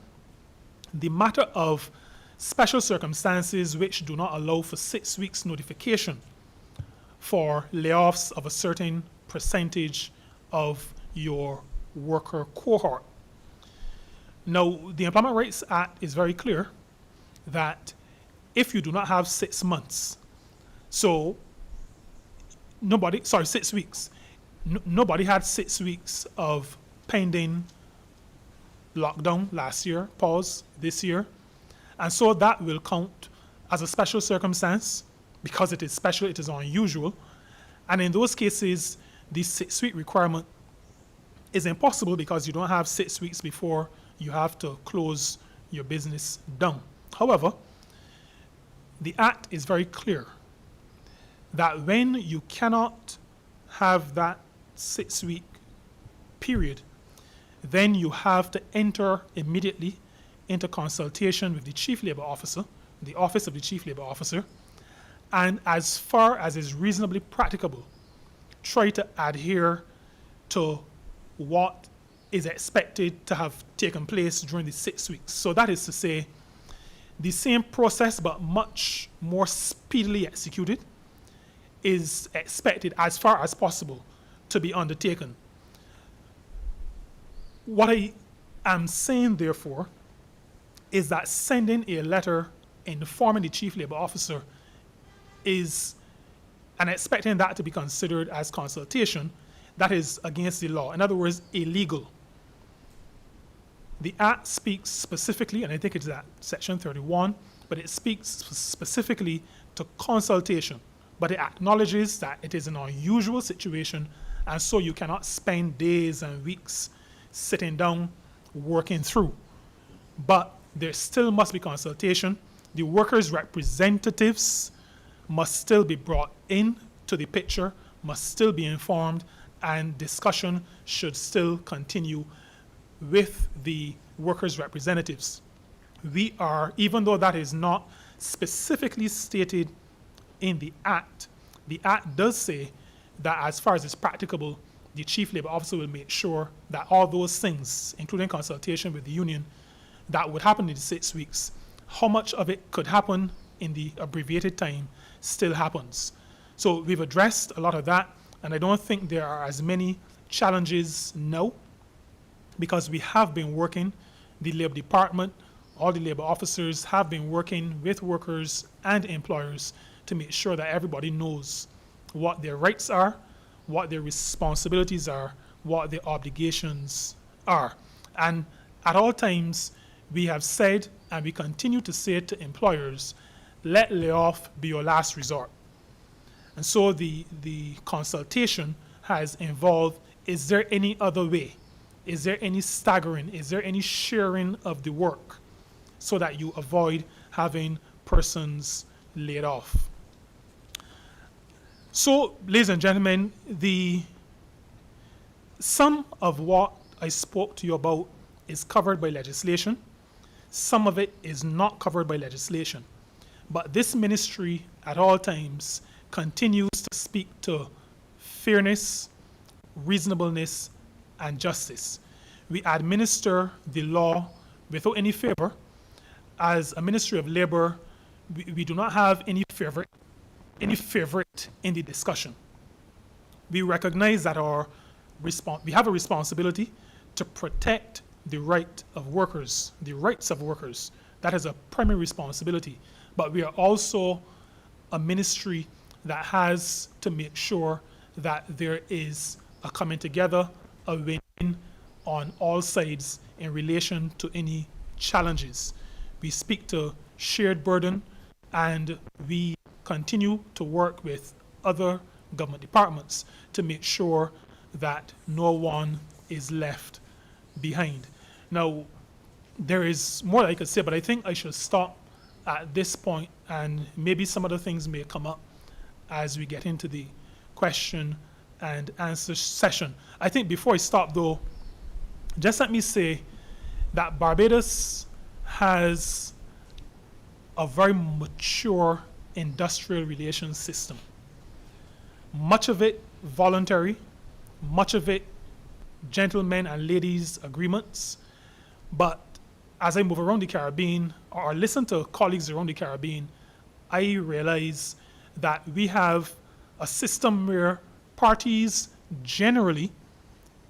The matter of special circumstances which do not allow for 6 weeks notification for layoffs of a certain percentage of your worker cohort. Now, the Employment Rights Act is very clear that if you do not have 6 months, so 6 weeks, nobody had 6 weeks of pending lockdown last year, pause this year, and so that will count as a special circumstance. Because it is special, it is unusual, and in those cases, the 6-week requirement is impossible because you don't have 6 weeks before you have to close your business down. However, the Act is very clear that when you cannot have that 6-week period, then you have to enter immediately into consultation with the Chief Labor Officer, the Office of the Chief Labor Officer, and as far as is reasonably practicable, try to adhere to what is expected to have taken place during the 6 weeks. So that is to say, the same process but much more speedily executed is expected as far as possible to be undertaken. What I am saying, therefore, is that sending a letter informing the Chief Labor Officer is, and expecting that to be considered as consultation, that is against the law. In other words, illegal. The Act speaks specifically, and I think it's at Section 31, but it speaks specifically to consultation. But it acknowledges that it is an unusual situation, and so you cannot spend days and weeks sitting down working through. But there still must be consultation. The workers' representatives must still be brought in to the picture, must still be informed, and discussion should still continue with the workers' representatives. We are, even though that is not specifically stated in the Act does say that as far as is practicable, the Chief Labor Officer will make sure that all those things, including consultation with the union, that would happen in the 6 weeks, how much of it could happen in the abbreviated time still happens. So we've addressed a lot of that, and I don't think there are as many challenges now because we have been working, the Labor Department, all the labor officers have been working with workers and employers to make sure that everybody knows what their rights are, what their responsibilities are, what their obligations are. And at all times, we have said, and we continue to say to employers, let layoff be your last resort. And so the consultation has involved, is there any other way? Is there any staggering? Is there any sharing of the work so that you avoid having persons laid off? So, ladies and gentlemen, some of what I spoke to you about is covered by legislation. Some of it is not covered by legislation. But this ministry at all times continues to speak to fairness, reasonableness, and justice. We administer the law without any favor. As a Ministry of Labor, we do not have any favorite in the discussion. We recognize that we have a responsibility to protect the rights of workers. That is a primary responsibility. But we are also a ministry that has to make sure that there is a coming together, a win on all sides in relation to any challenges. We speak to shared burden, and we continue to work with other government departments to make sure that no one is left behind. Now, there is more I could say, but I think I should stop at this point, and maybe some other things may come up as we get into the question and answer session. I think before I stop, though, just let me say that Barbados has a very mature industrial relations system. Much of it voluntary, much of it gentlemen and ladies agreements. But as I move around the Caribbean or listen to colleagues around the Caribbean, I realize that we have a system where parties generally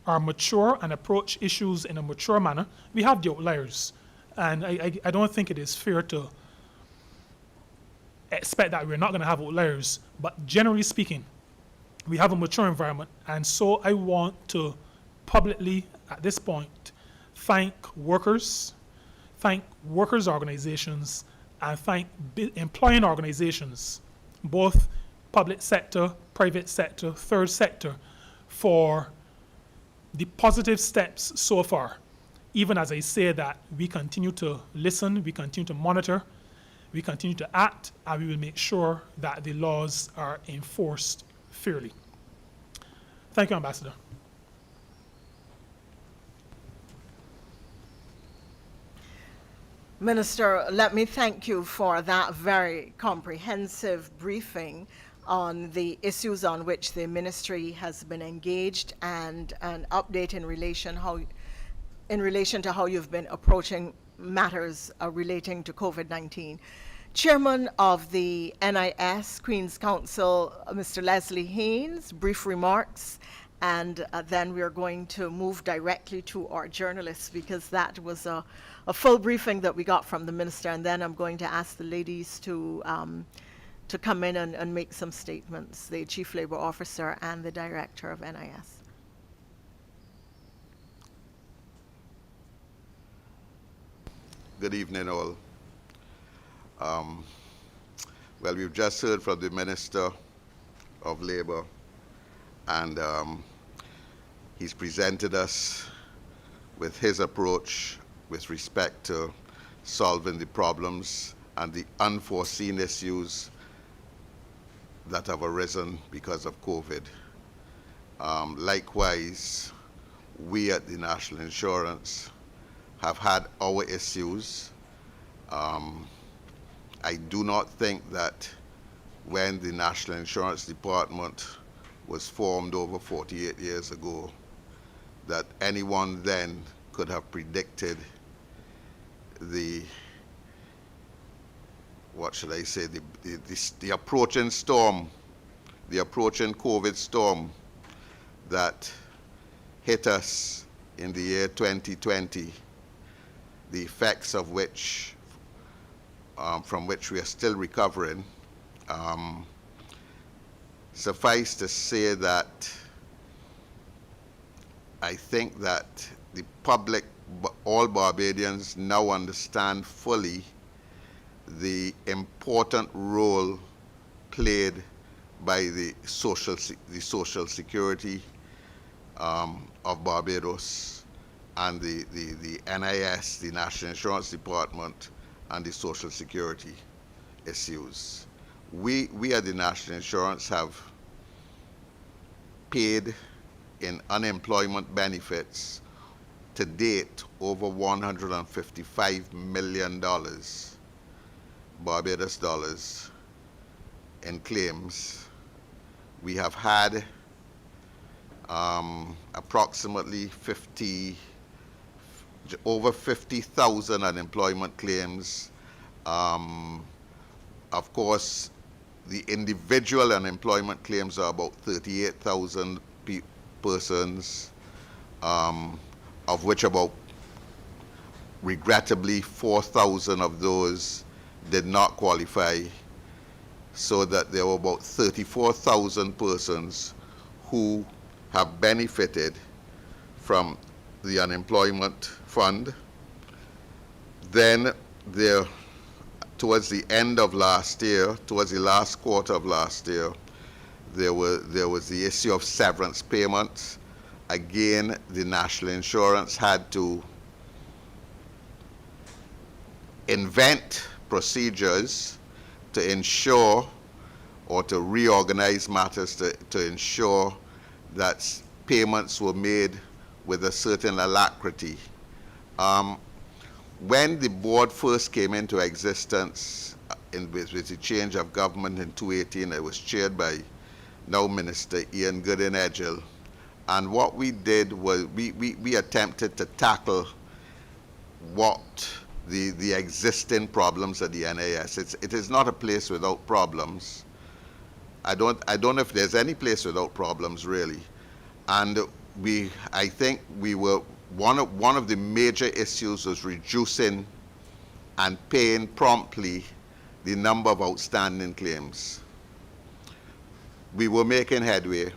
are mature and approach issues in a mature manner. We have the outliers, and I don't think it is fair to expect that we're not going to have outliers, but generally speaking, we have a mature environment. And so I want to publicly, at this point, thank workers organizations, and thank employing organizations, both public sector, private sector, third sector, for the positive steps so far. Even as I say that, we continue to listen, we continue to monitor, we continue to act, and we will make sure that the laws are enforced fairly. Thank you, Ambassador. Minister, let me thank you for that very comprehensive briefing on the issues on which the ministry has been engaged, and an update in relation to how you've been approaching matters relating to COVID-19. Chairman of the NIS Queen's Council, Mr. Leslie Haynes, brief remarks, and then we're going to move directly to our journalists, because that was a full briefing that we got from the minister, and then I'm going to ask the ladies to come in and make some statements, the Chief Labor Officer and the Director of NIS. Good evening, all. Well, we've just heard from the Minister of Labor, and he's presented us with his approach with respect to solving the problems and the unforeseen issues that have arisen because of COVID. Likewise, we at the National Insurance have had our issues. I do not think that when the National Insurance Department was formed over 48 years ago, that anyone then could have predicted the, what should I say, the approaching storm, the approaching COVID storm that hit us in the year 2020, the effects of which, from which we are still recovering. Suffice to say that I think that the public, all Barbadians, now understand fully the important role played by the social security of Barbados, and the NIS, the National Insurance Department, and the social security issues. We at the National Insurance have paid in unemployment benefits to date over $155 million Barbados dollars in claims. We have had approximately over 50,000 unemployment claims. Of course, the individual unemployment claims are about 38,000 persons, of which about, regrettably, 4,000 of those did not qualify, so that there were about 34,000 persons who have benefited from the unemployment fund. Then there, towards the end of last year, towards the last quarter of last year, there was the issue of severance payments. Again, the national insurance had to invent procedures to ensure, or to reorganize matters to ensure that payments were made with a certain alacrity. When the board first came into existence with the change of government in 2018, it was chaired by now Minister Ian Goodin-Edgell. And what we did was we attempted to tackle what the existing problems at the NAS. It is not a place without problems. I don't know if there's any place without problems, really. And I think we were, one of the major issues was reducing and paying promptly the number of outstanding claims. We were making headway.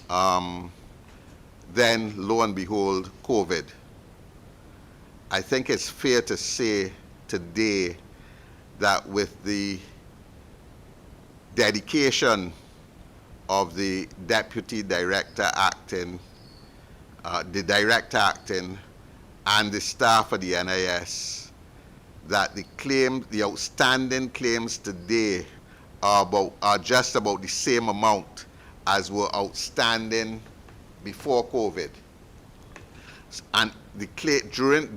Then, lo and behold, COVID. I think it's fair to say today that with the dedication of the deputy director acting, the director acting, and the staff of the NIS, that the outstanding claims today are just about the same amount as were outstanding before COVID. And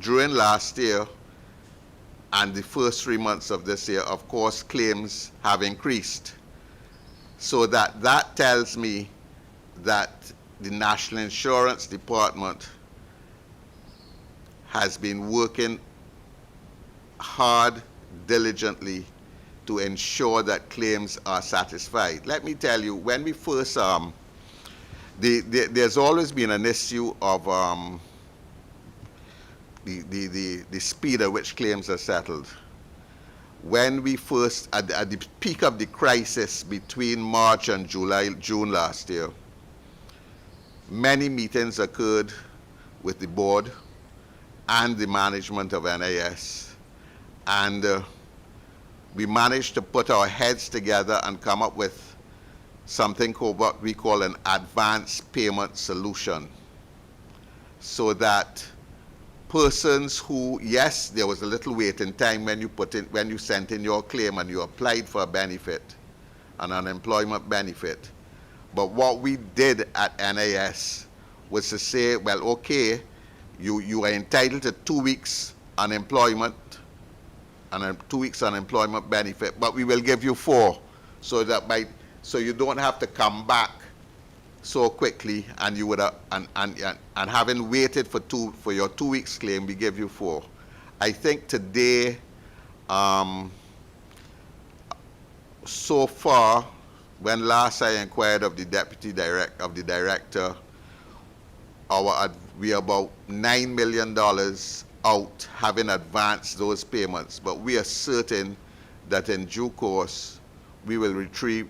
during last year and the first 3 months of this year, of course, claims have increased. So that tells me that the National Insurance Department has been working hard, diligently, to ensure that claims are satisfied. Let me tell you, when we first, there's always been an issue of the speed at which claims are settled. When we first, at the peak of the crisis between March and June last year, many meetings occurred with the board and the management of NIS, and we managed to put our heads together and come up with something called what we call an advance payment solution, so that persons who, yes, there was a little waiting time when you sent in your claim and you applied for a benefit, an unemployment benefit. But what we did at NIS was to say, well, okay, you are entitled to 2 weeks unemployment and a 2 weeks unemployment benefit, but we will give you 4, so you don't have to come back so quickly, and you would and having waited for your 2 weeks claim, we give you 4. I think today, so far, when last I inquired of the director, we are about $9 million out, having advanced those payments. But we are certain that in due course we will retrieve.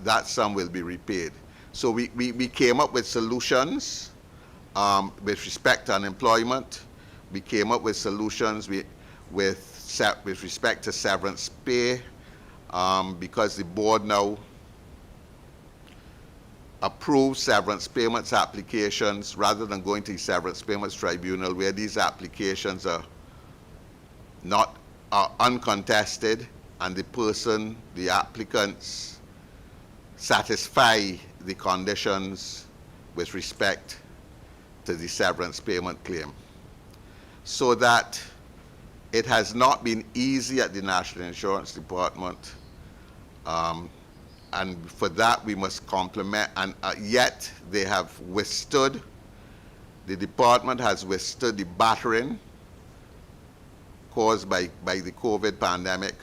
That sum will be repaid. So we came up with solutions with respect to unemployment. We came up with solutions with respect to severance pay, because the board now approves severance payments applications rather than going to the severance payments tribunal, where these applications are uncontested and the applicants satisfy the conditions with respect to the severance payment claim. So that it has not been easy at the National Insurance Department and for that we must compliment, and yet they have withstood, the department has withstood the battering caused by the COVID pandemic,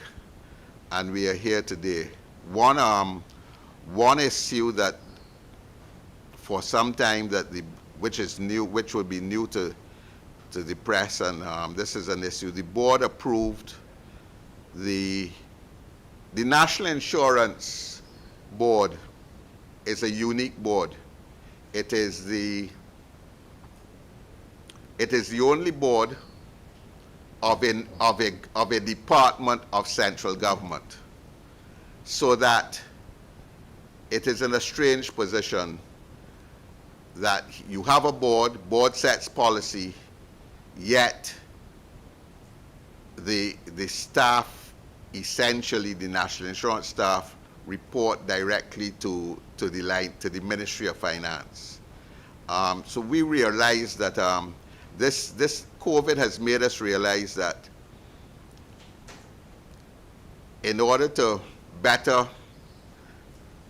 and we are here today. One issue that for some time which is new, which will be new to the press, and this is an issue. The board approved the National Insurance Board is a unique board. It is the only board of a department of central government, so that it is in a strange position that you have a board sets policy, yet the staff, essentially the National Insurance staff, report directly to the Ministry of Finance. So we realize that this COVID has made us realize that in order to better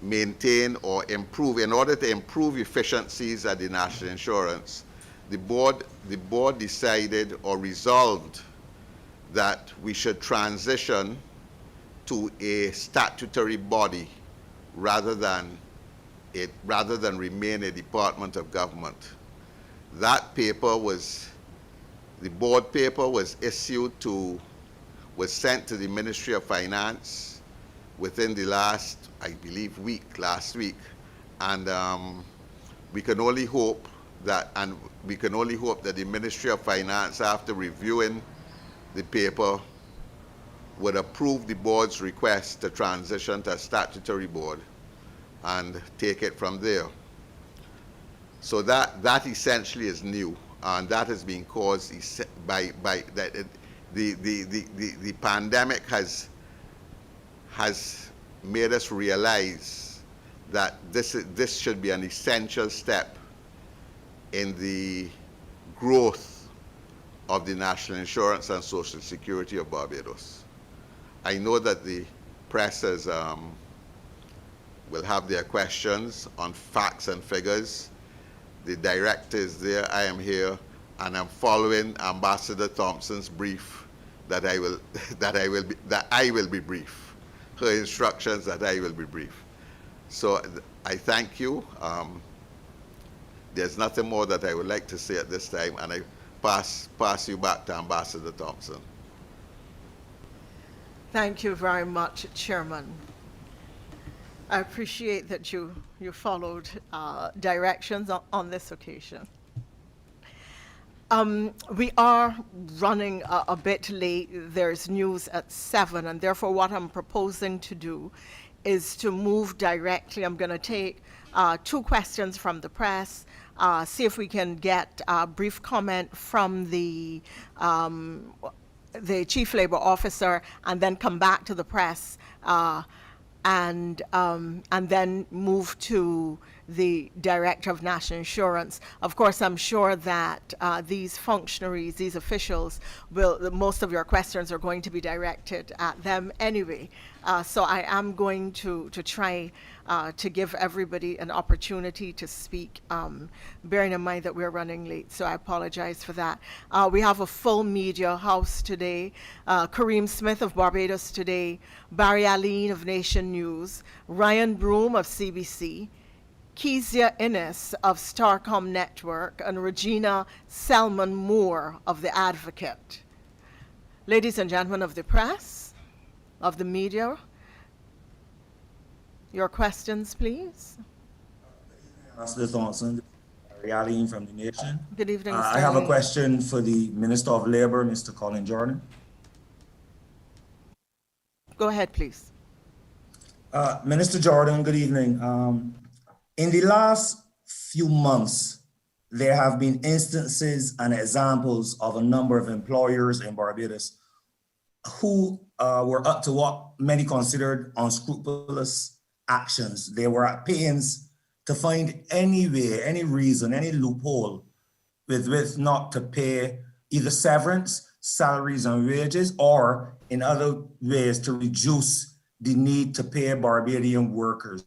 maintain or improve, in order to improve efficiencies at the National Insurance, the board decided or resolved that we should transition to a statutory body rather than remain a department of government. That paper was, the board paper was was sent to the Ministry of Finance within the last week, and we can only hope that the Ministry of Finance, after reviewing the paper, would approve the board's request to transition to a statutory board and take it from there. So that essentially is new, and that has been caused by the pandemic has made us realize that this should be an essential step in the growth of the National Insurance and Social Security of Barbados. I know that the pressers will have their questions on facts and figures. The director is there, I am here, and I'm following Ambassador Thompson's brief that I will be brief. Her instructions that I will be brief. So I thank you. There's nothing more that I would like to say at this time, and I pass you back to Ambassador Thompson. Thank you very much, Chairman. I appreciate that you followed directions on this occasion. We are running a bit late. There's news at 7, and therefore what I'm proposing to do is to move directly. I'm going to take 2 questions from the press, see if we can get a brief comment from the Chief Labor Officer, and then come back to the press, and then move to the Director of National Insurance. Of course, I'm sure that these functionaries, these officials, most of your questions are going to be directed at them anyway. So I am going to try to give everybody an opportunity to speak, bearing in mind that we're running late, so I apologize for that. We have a full media house today. Kareem Smith of Barbados Today, Barry Aline of Nation News, Ryan Broom of CBC, Kezia Innes of Starcom Network, and Regina Selman Moore of The Advocate. Ladies and gentlemen of the press, of the media, your questions, please. Ambassador Thompson, Aline from The Nation. Good evening, Mr. I have a Ali. question for the Minister of Labor, Mr. Colin Jordan. Go ahead, please. Minister Jordan, good evening. In the last few months, there have been instances and examples of a number of employers in Barbados who were up to what many considered unscrupulous actions. They were at pains to find any way, any reason, any loophole with which not to pay either severance, salaries and wages, or in other ways to reduce the need to pay Barbadian workers.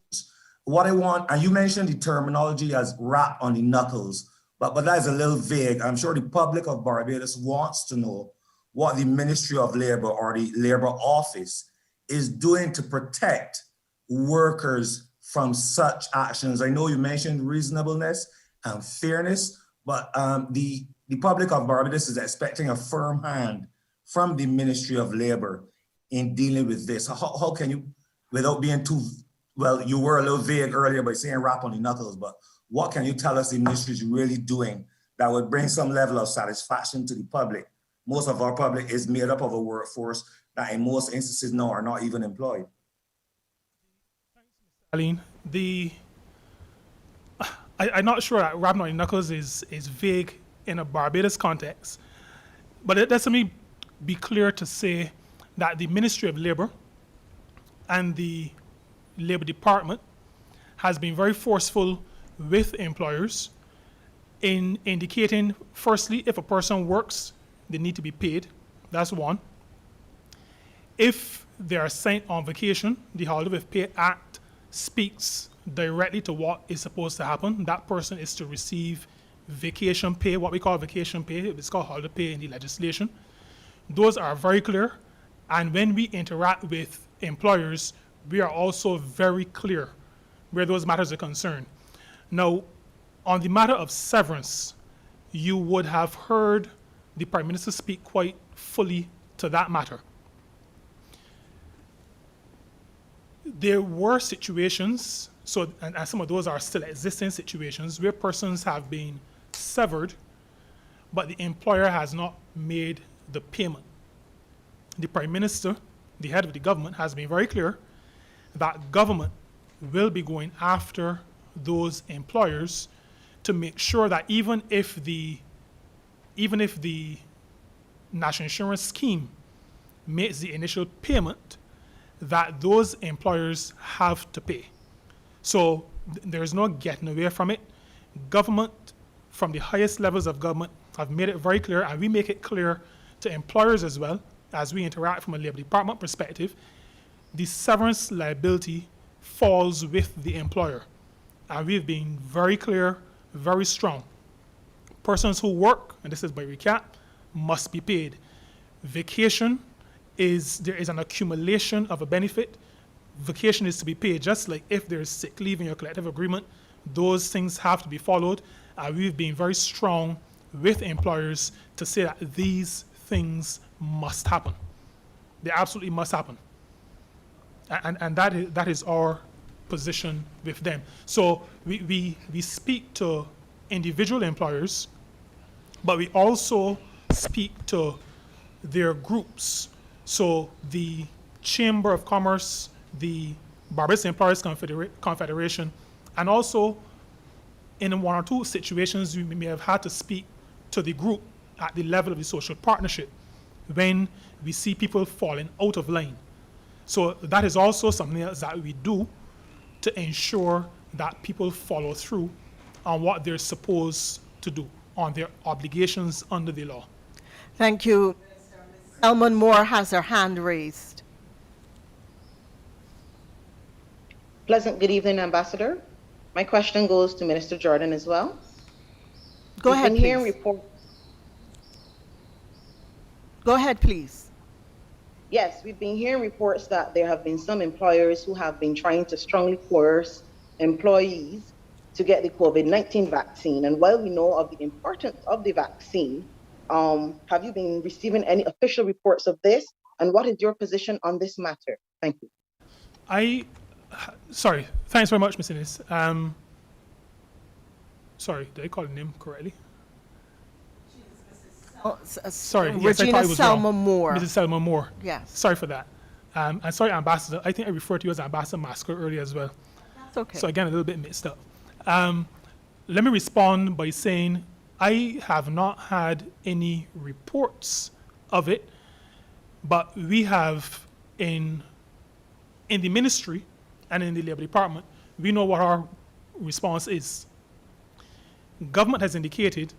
What I want, and you mentioned the terminology as rap on the knuckles, but that is a little vague. I'm sure the public of Barbados wants to know what the Ministry of Labor or the Labor Office is doing to protect workers from such actions. I know you mentioned reasonableness and fairness, but the public of Barbados is expecting a firm hand from the Ministry of Labor in dealing with this. How can you, without being too, well, you were a little vague earlier by saying rap on the knuckles, but what can you tell us the ministry is really doing that would bring some level of satisfaction to the public? Most of our public is made up of a workforce that in most instances now are not even employed. Aline, I'm not sure that rapping on the knuckles is vague in a Barbados context, but let me be clear to say that the Ministry of Labor and the Labor Department has been very forceful with employers in indicating, firstly, if a person works, they need to be paid. That's one. If they are sent on vacation, the Holiday with Pay Act speaks directly to what is supposed to happen. That person is to receive vacation pay, what we call vacation pay. It's called holiday pay in the legislation. Those are very clear. And when we interact with employers, we are also very clear where those matters are concerned. Now, on the matter of severance, you would have heard the Prime Minister speak quite fully to that matter. There were situations, and some of those are still existing situations, where persons have been severed, but the employer has not made the payment. The Prime Minister, the head of the government, has been very clear that government will be going after those employers to make sure that even if the National Insurance Scheme makes the initial payment, that those employers have to pay. So there's no getting away from it. Government, from the highest levels of government, have made it very clear, and we make it clear to employers as well, as we interact from a Labor Department perspective, the severance liability falls with the employer. And we've been very clear, very strong. Persons who work, and this is by recap, must be paid. Vacation there is an accumulation of a benefit. Vacation is to be paid, just like if there's sick leave in your collective agreement, those things have to be followed. And we've been very strong with employers to say that these things must happen. They absolutely must happen. And that is our position with them. So we speak to individual employers, but we also speak to their groups. So the Chamber of Commerce, the Barbados Employers Confederation, and also in one or two situations, we may have had to speak to the group at the level of the social partnership when we see people falling out of line. So that is also something else that we do to ensure that people follow through on what they're supposed to do, on their obligations under the law. Thank you. Elman Moore has her hand raised. Pleasant good evening, Ambassador. My question goes to Minister Jordan as well. Go ahead, please. Go ahead, please. Yes, we've been hearing reports that there have been some employers who have been trying to strongly coerce employees to get the COVID-19 vaccine. And while we know of the importance of the vaccine, have you been receiving any official reports of this? And what is your position on this matter? Thank you. Sorry, thanks very much, Ms. Innes. Sorry, did I call the name correctly? Sorry, yes, Regina I thought it was Selma wrong. Moore. Mrs. Selma Moore. Yes. Sorry for that. And sorry, Ambassador. I think I referred to you as Ambassador Masker earlier as well. That's okay. So again, a little bit mixed up. Let me respond by saying I have not had any reports of it, but we have in the ministry and in the Labor Department, we know what our response is. Government has indicated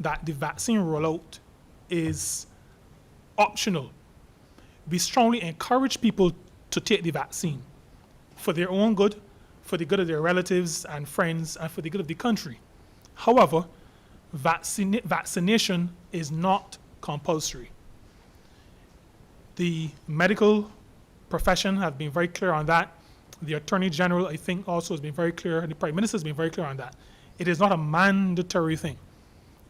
that the vaccine rollout is optional. We strongly encourage people to take the vaccine for their own good, for the good of their relatives and friends, and for the good of the country. However, vaccination is not compulsory. The medical profession have been very clear on that. The Attorney General, I think, also has been very clear, and the Prime Minister has been very clear on that. It is not a mandatory thing,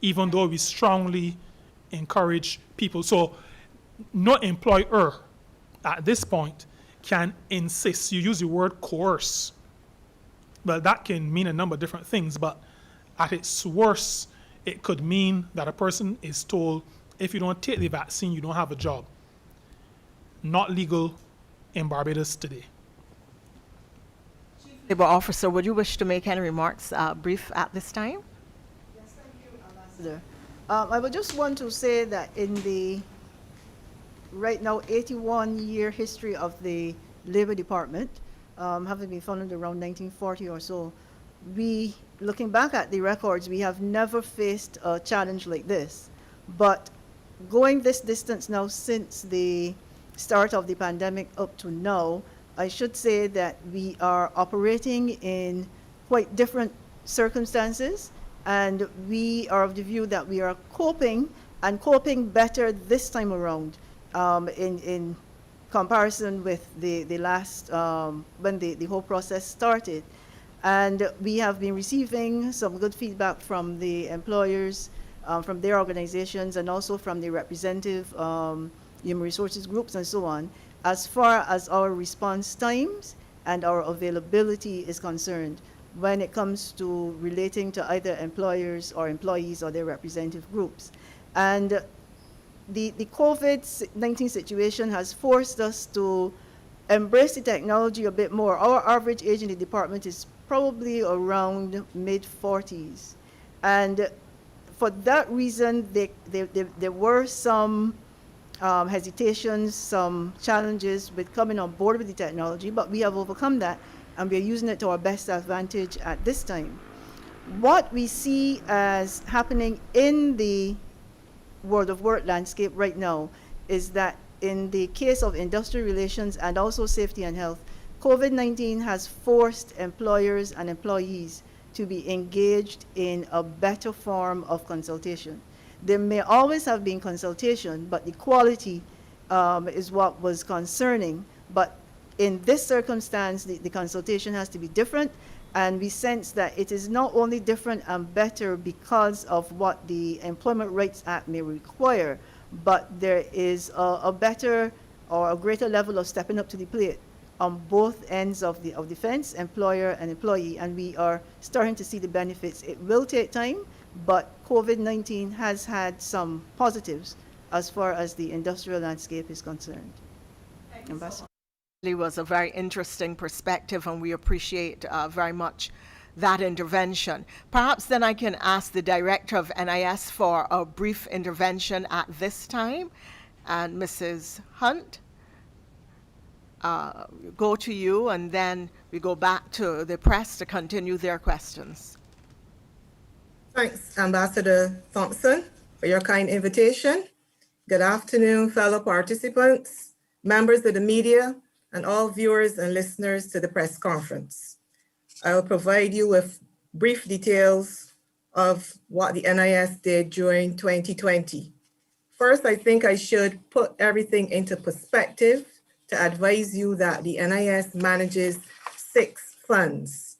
even though we strongly encourage people. So no employer at this point can insist. You use the word coerce. Well, that can mean a number of different things, but at its worst, it could mean that a person is told, if you don't take the vaccine, you don't have a job. Not legal in Barbados today. Labor Officer, would you wish to make any remarks brief at this time? Yes, thank you, Ambassador. I would just want to say that in the right now 81-year history of the Labor Department, having been founded around 1940 or so, we, looking back at the records, we have never faced a challenge like this. But going this distance now since the start of the pandemic up to now, I should say that we are operating in quite different circumstances, and we are of the view that we are coping and coping better this time around in comparison with the last, when the whole process started. And we have been receiving some good feedback from the employers, from their organizations, and also from the representative human resources groups and so on, as far as our response times and our availability is concerned when it comes to relating to either employers or employees or their representative groups. And the COVID-19 situation has forced us to embrace the technology a bit more. Our average age in the department is probably around mid-40s. And for that reason, there were some hesitations, some challenges with coming on board with the technology, but we have overcome that, and we're using it to our best advantage at this time. What we see as happening in the world of work landscape right now is that in the case of industrial relations and also safety and health, COVID-19 has forced employers and employees to be engaged in a better form of consultation. There may always have been consultation, but the quality is what was concerning. But in this circumstance, the consultation has to be different, and we sense that it is not only different and better because of what the Employment Rights Act may require, but there is a better or a greater level of stepping up to the plate on both ends of the fence, employer and employee, and we are starting to see the benefits. It will take time, but COVID-19 has had some positives as far as the industrial landscape is concerned. Ambassador. It was a very interesting perspective, and we appreciate very much that intervention. Perhaps then I can ask the Director of NIS for a brief intervention at this time. And Mrs. Hunt, go to you, and then we go back to the press to continue their questions. Thanks, Ambassador Thompson, for your kind invitation. Good afternoon, fellow participants, members of the media, and all viewers and listeners to the press conference. I will provide you with brief details of what the NIS did during 2020. First, I think I should put everything into perspective to advise you that the NIS manages 6 funds.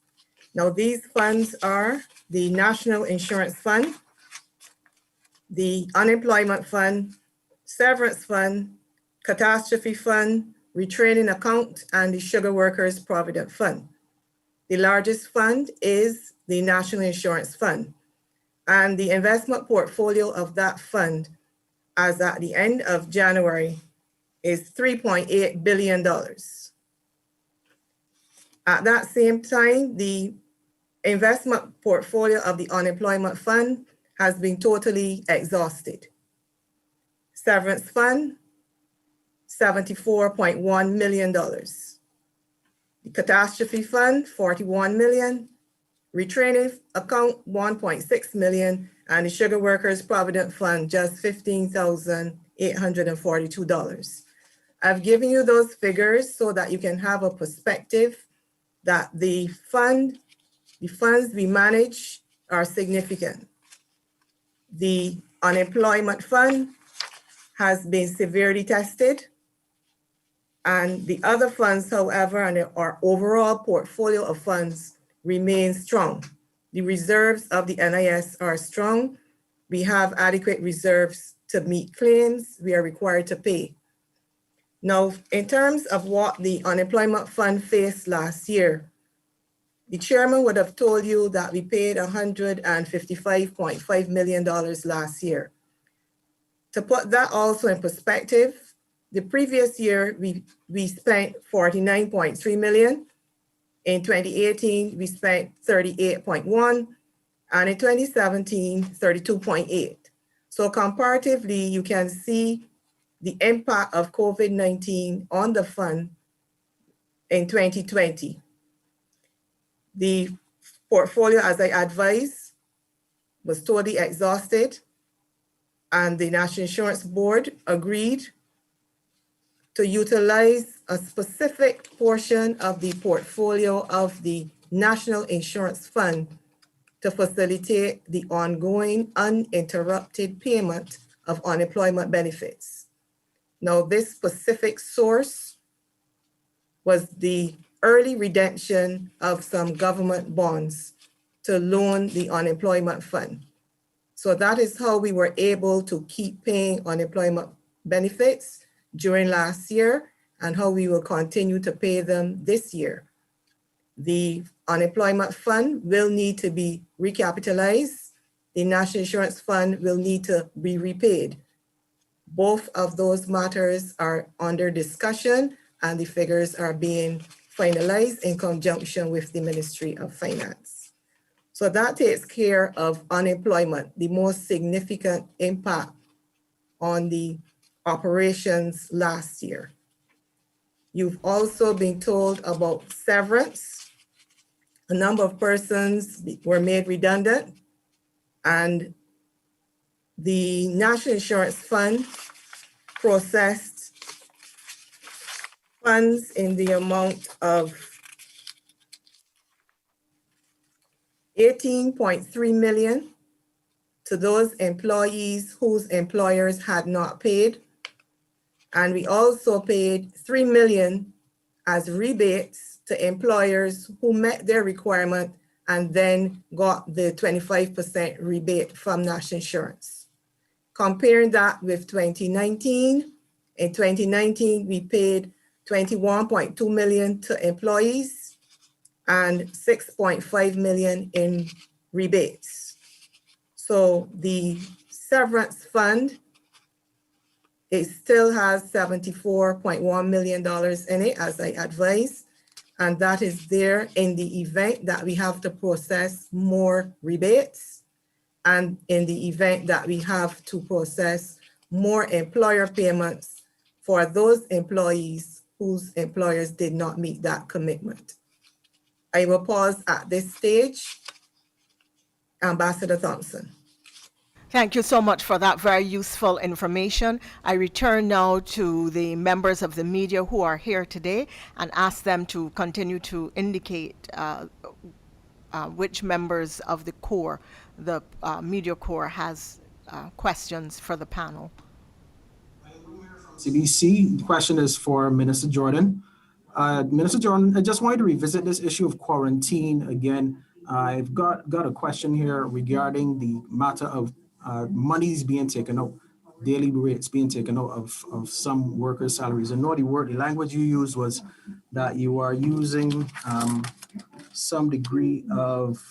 Now, these funds are the National Insurance Fund, the Unemployment Fund, Severance Fund, Catastrophe Fund, Retraining Account, and the Sugar Workers Provident Fund. The largest fund is the National Insurance Fund, and the investment portfolio of that fund as at the end of January is $3.8 billion. At that same time, the investment portfolio of the Unemployment Fund has been totally exhausted. Severance Fund, $74.1 million. The Catastrophe Fund, $41 million. Retraining Account, $1.6 million. And the Sugar Workers Provident Fund, just $15,842. I've given you those figures so that you can have a perspective that the funds we manage are significant. The unemployment fund has been severely tested, and the other funds, however, and our overall portfolio of funds remains strong. The reserves of the NIS are strong. We have adequate reserves to meet claims we are required to pay. Now, in terms of what the unemployment fund faced last year, the chairman would have told you that we paid $155.5 million last year. To put that also in perspective, the previous year, we spent $49.3 million. In 2018, we spent 38.1, and in 2017, 32.8. So comparatively, you can see the impact of COVID-19 on the fund in 2020. The portfolio, as I advised, was totally exhausted, and the National Insurance Board agreed to utilize a specific portion of the portfolio of the National Insurance Fund to facilitate the ongoing uninterrupted payment of unemployment benefits. Now, this specific source was the early redemption of some government bonds to loan the unemployment fund. So that is how we were able to keep paying unemployment benefits during last year and how we will continue to pay them this year. The unemployment fund will need to be recapitalized. The National Insurance Fund will need to be repaid. Both of those matters are under discussion, and the figures are being finalized in conjunction with the Ministry of Finance. So that takes care of unemployment, the most significant impact on the operations last year. You've also been told about severance. A number of persons were made redundant, and the National Insurance Fund processed funds in the amount of $18.3 million to those employees whose employers had not paid. And we also paid $3 million as rebates to employers who met their requirement and then got the 25% rebate from National Insurance. Comparing that with 2019, in 2019, we paid $21.2 million to employees and $6.5 million in rebates. So the severance fund, it still has $74.1 million in it, as I advised, and that is there in the event that we have to process more rebates and in the event that we have to process more employer payments for those employees whose employers did not meet that commitment. I will pause at this stage. Ambassador Thompson. Thank you so much for that very useful information. I return now to the members of the media who are here today and ask them to continue to indicate which members of the core, the media core, has questions for the panel. CBC, the question is for Minister Jordan. Minister Jordan, I just wanted to revisit this issue of quarantine again. I've got a question here regarding the matter of monies being taken out, daily rates being taken out of some workers' salaries. I know the language you used was that you are using some degree of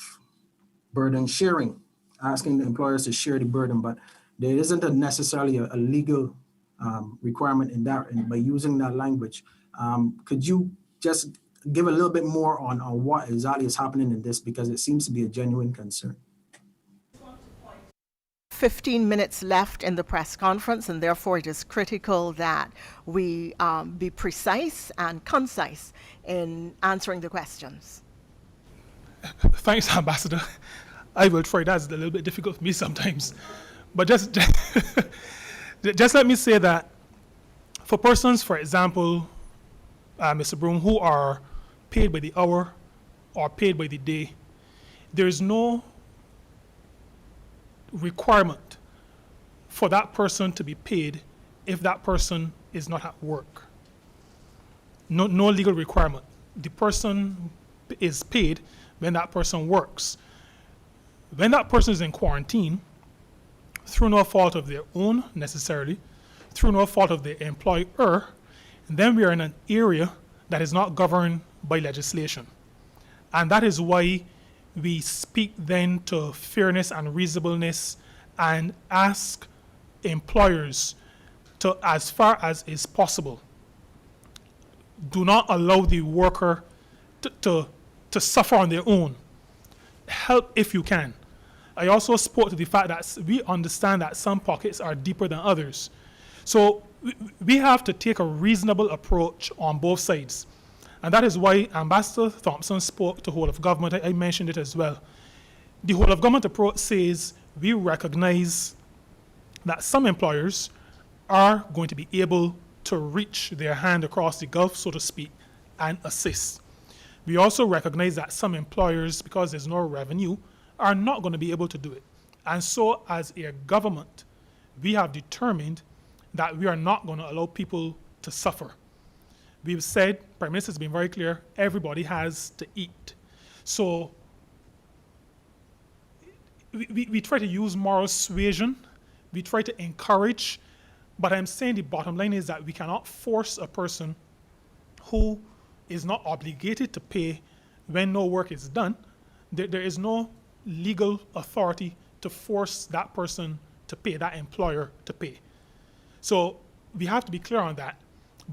burden sharing, asking the employers to share the burden, but there isn't necessarily a legal requirement in that, and by using that language. Could you just give a little bit more on what exactly is happening in this, because it seems to be a genuine concern? 15 minutes left in the press conference, and therefore it is critical that we be precise and concise in answering the questions. Thanks, Ambassador. I will try. That's a little bit difficult for me sometimes. But just let me say that For persons, for example, Mr. Broom, who are paid by the hour or paid by the day, there is no requirement for that person to be paid if that person is not at work. No legal requirement. The person is paid when that person works. When that person is in quarantine, through no fault of their own necessarily, through no fault of the employer, then we are in an area that is not governed by legislation. And that is why we speak then to fairness and reasonableness and ask employers to, as far as is possible, do not allow the worker to suffer on their own. Help if you can. I also spoke to the fact that we understand that some pockets are deeper than others. So we have to take a reasonable approach on both sides. And that is why Ambassador Thompson spoke to whole of government. I mentioned it as well. The whole of government approach says we recognize that some employers are going to be able to reach their hand across the Gulf, so to speak, and assist. We also recognize that some employers, because there's no revenue, are not going to be able to do it. And so as a government, we have determined that we are not going to allow people to suffer. We've said, Prime Minister has been very clear, everybody has to eat. So we try to use moral suasion, we try to encourage, but I'm saying the bottom line is that we cannot force a person who is not obligated to pay when no work is done. There is no legal authority to force that person to pay, that employer to pay. So we have to be clear on that.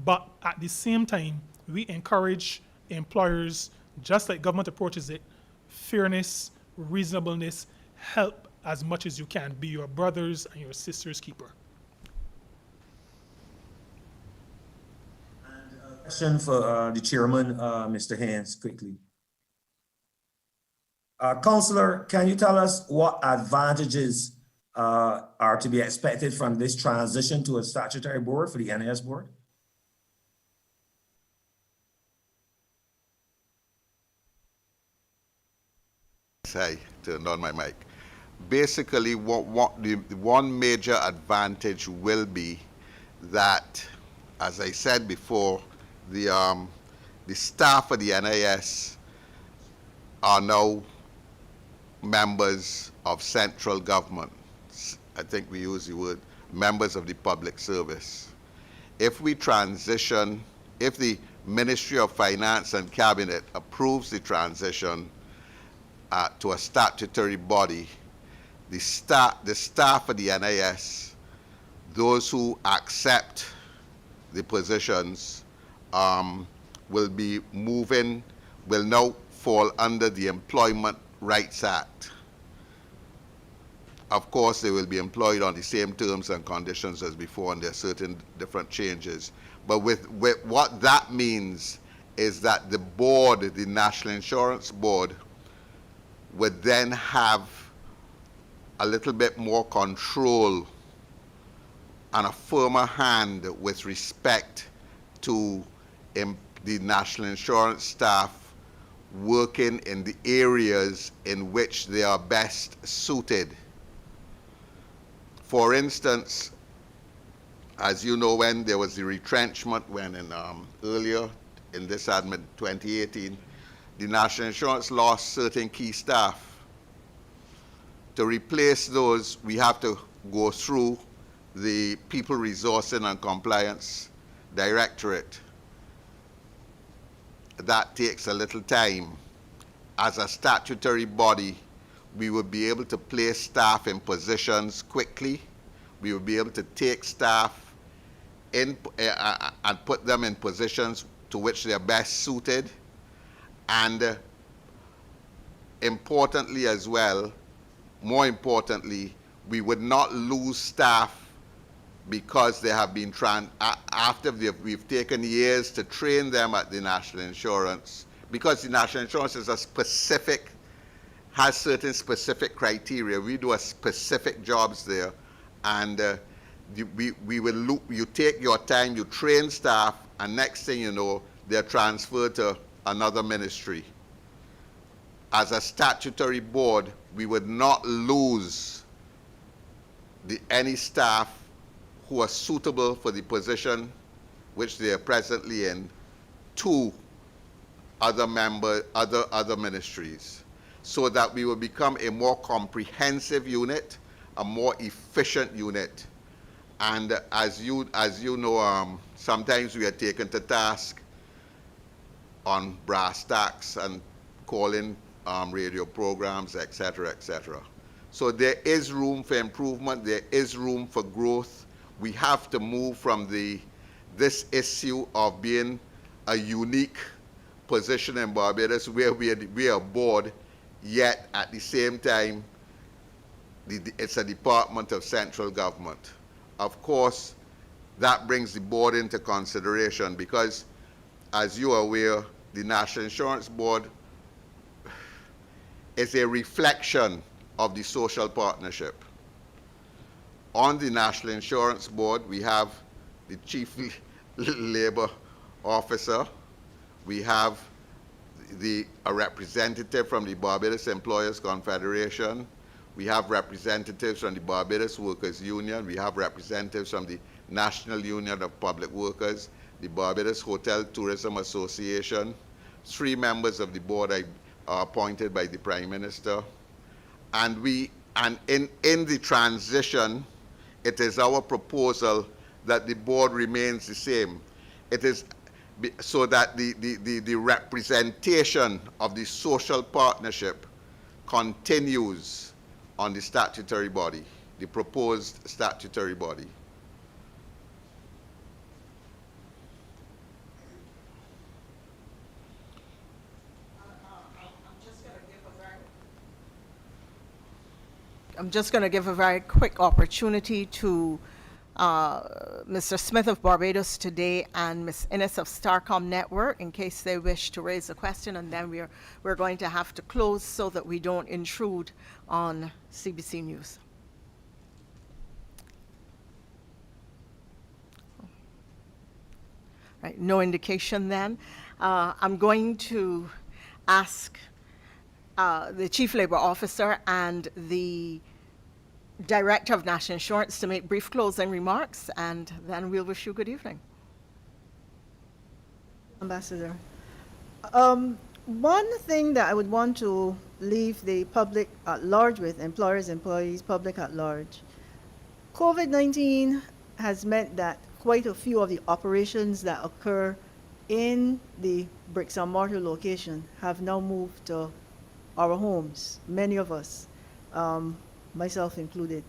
But at the same time, we encourage employers, just like government approaches it, fairness, reasonableness, help as much as you can. Be your brother's and your sister's keeper. And a question for the chairman, Mr. Haynes, quickly. Councillor, can you tell us what advantages are to be expected from this transition to a statutory board for the NAS board? I turned on my mic. Basically, what the one major advantage will be that, as I said before, the staff of the NIS are now members of central government. I think we use the word members of the public service. If we transition, if the Ministry of Finance and Cabinet approves the transition to a statutory body, the staff of the NIS, those who accept the positions, will now fall under the Employment Rights Act. Of course, they will be employed on the same terms and conditions as before, and there are certain different changes. But with what that means is that the board, the National Insurance Board, would then have a little bit more control and a firmer hand with respect to the national insurance staff working in the areas in which they are best suited. For instance, as you know, when there was the retrenchment, when earlier in this admin 2018, the national insurance lost certain key staff. To replace those, we have to go through the People Resourcing and Compliance Directorate. That takes a little time. As a statutory body, we would be able to place staff in positions quickly. We would be able to take staff in and put them in positions to which they are best suited. And importantly as well, more importantly, we would not lose staff because they have been after we've taken years to train them at the National Insurance, because the National Insurance is has certain specific criteria. We do a specific jobs there, and you take your time, you train staff, and next thing you know, they're transferred to another ministry. As a statutory board, we would not lose any staff who are suitable for the position which they are presently in to other ministries, so that we will become a more comprehensive unit, a more efficient unit. And as you know, sometimes we are taken to task on brass tacks and calling radio programs, etc., etc. So there is room for improvement. There is room for growth. We have to move from this issue of being a unique position in Barbados where we are a board, yet at the same time, it's a department of central government. Of course, that brings the board into consideration because, as you are aware, the National Insurance Board is a reflection of the social partnership. On the National Insurance Board, we have the Chief Labor Officer, we have a representative from the Barbados Employers Confederation, we have representatives from the Barbados Workers Union, we have representatives from the National Union of Public Workers, the Barbados Hotel Tourism Association. 3 members of the board are appointed by the Prime Minister. And in the transition, it is our proposal that the board remains the same. It is so that the representation of the social partnership continues on the statutory body, the proposed statutory body. I'm just going to give a very quick opportunity to Mr. Smith of Barbados Today and Ms. Innes of Starcom Network in case they wish to raise a question, and then we're going to have to close so that we don't intrude on CBC News. Right, no indication then. I'm going to ask the Chief Labor Officer and the Director of National Insurance to make brief closing remarks, and then we'll wish you good evening. Ambassador. One thing that I would want to leave the public at large with, employers, employees, public at large, COVID-19 has meant that quite a few of the operations that occur in the bricks and mortar location have now moved to our homes, many of us, myself included.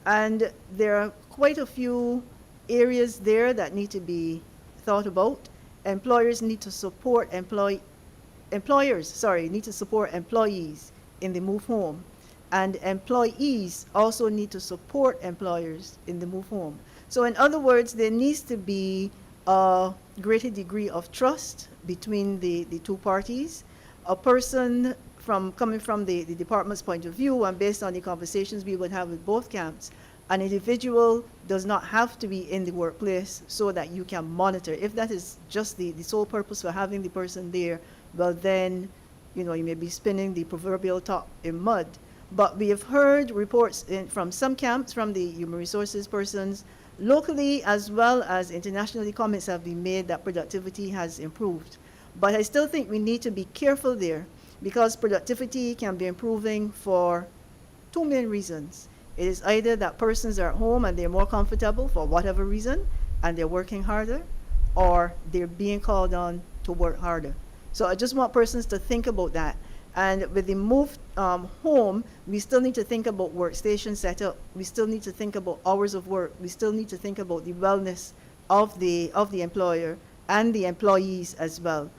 And there are quite a few areas there that need to be thought about. Employers need to support employees in the move home. And employees also need to support employers in the move home. So in other words, there needs to be a greater degree of trust between the two parties. A person coming from the department's point of view, and based on the conversations we would have with both camps, an individual does not have to be in the workplace so that you can monitor. If that is just the sole purpose for having the person there, well then, you may be spinning the proverbial top in mud. But we have heard reports from some camps, from the human resources persons, locally as well as internationally, comments have been made that productivity has improved. But I still think we need to be careful there, because productivity can be improving for 2 main reasons. It is either that persons are at home and they're more comfortable for whatever reason and they're working harder, or they're being called on to work harder. So I just want persons to think about that. And with the move home, we still need to think about workstation setup. We still need to think about hours of work. We still need to think about the wellness of the employer and the employees as well.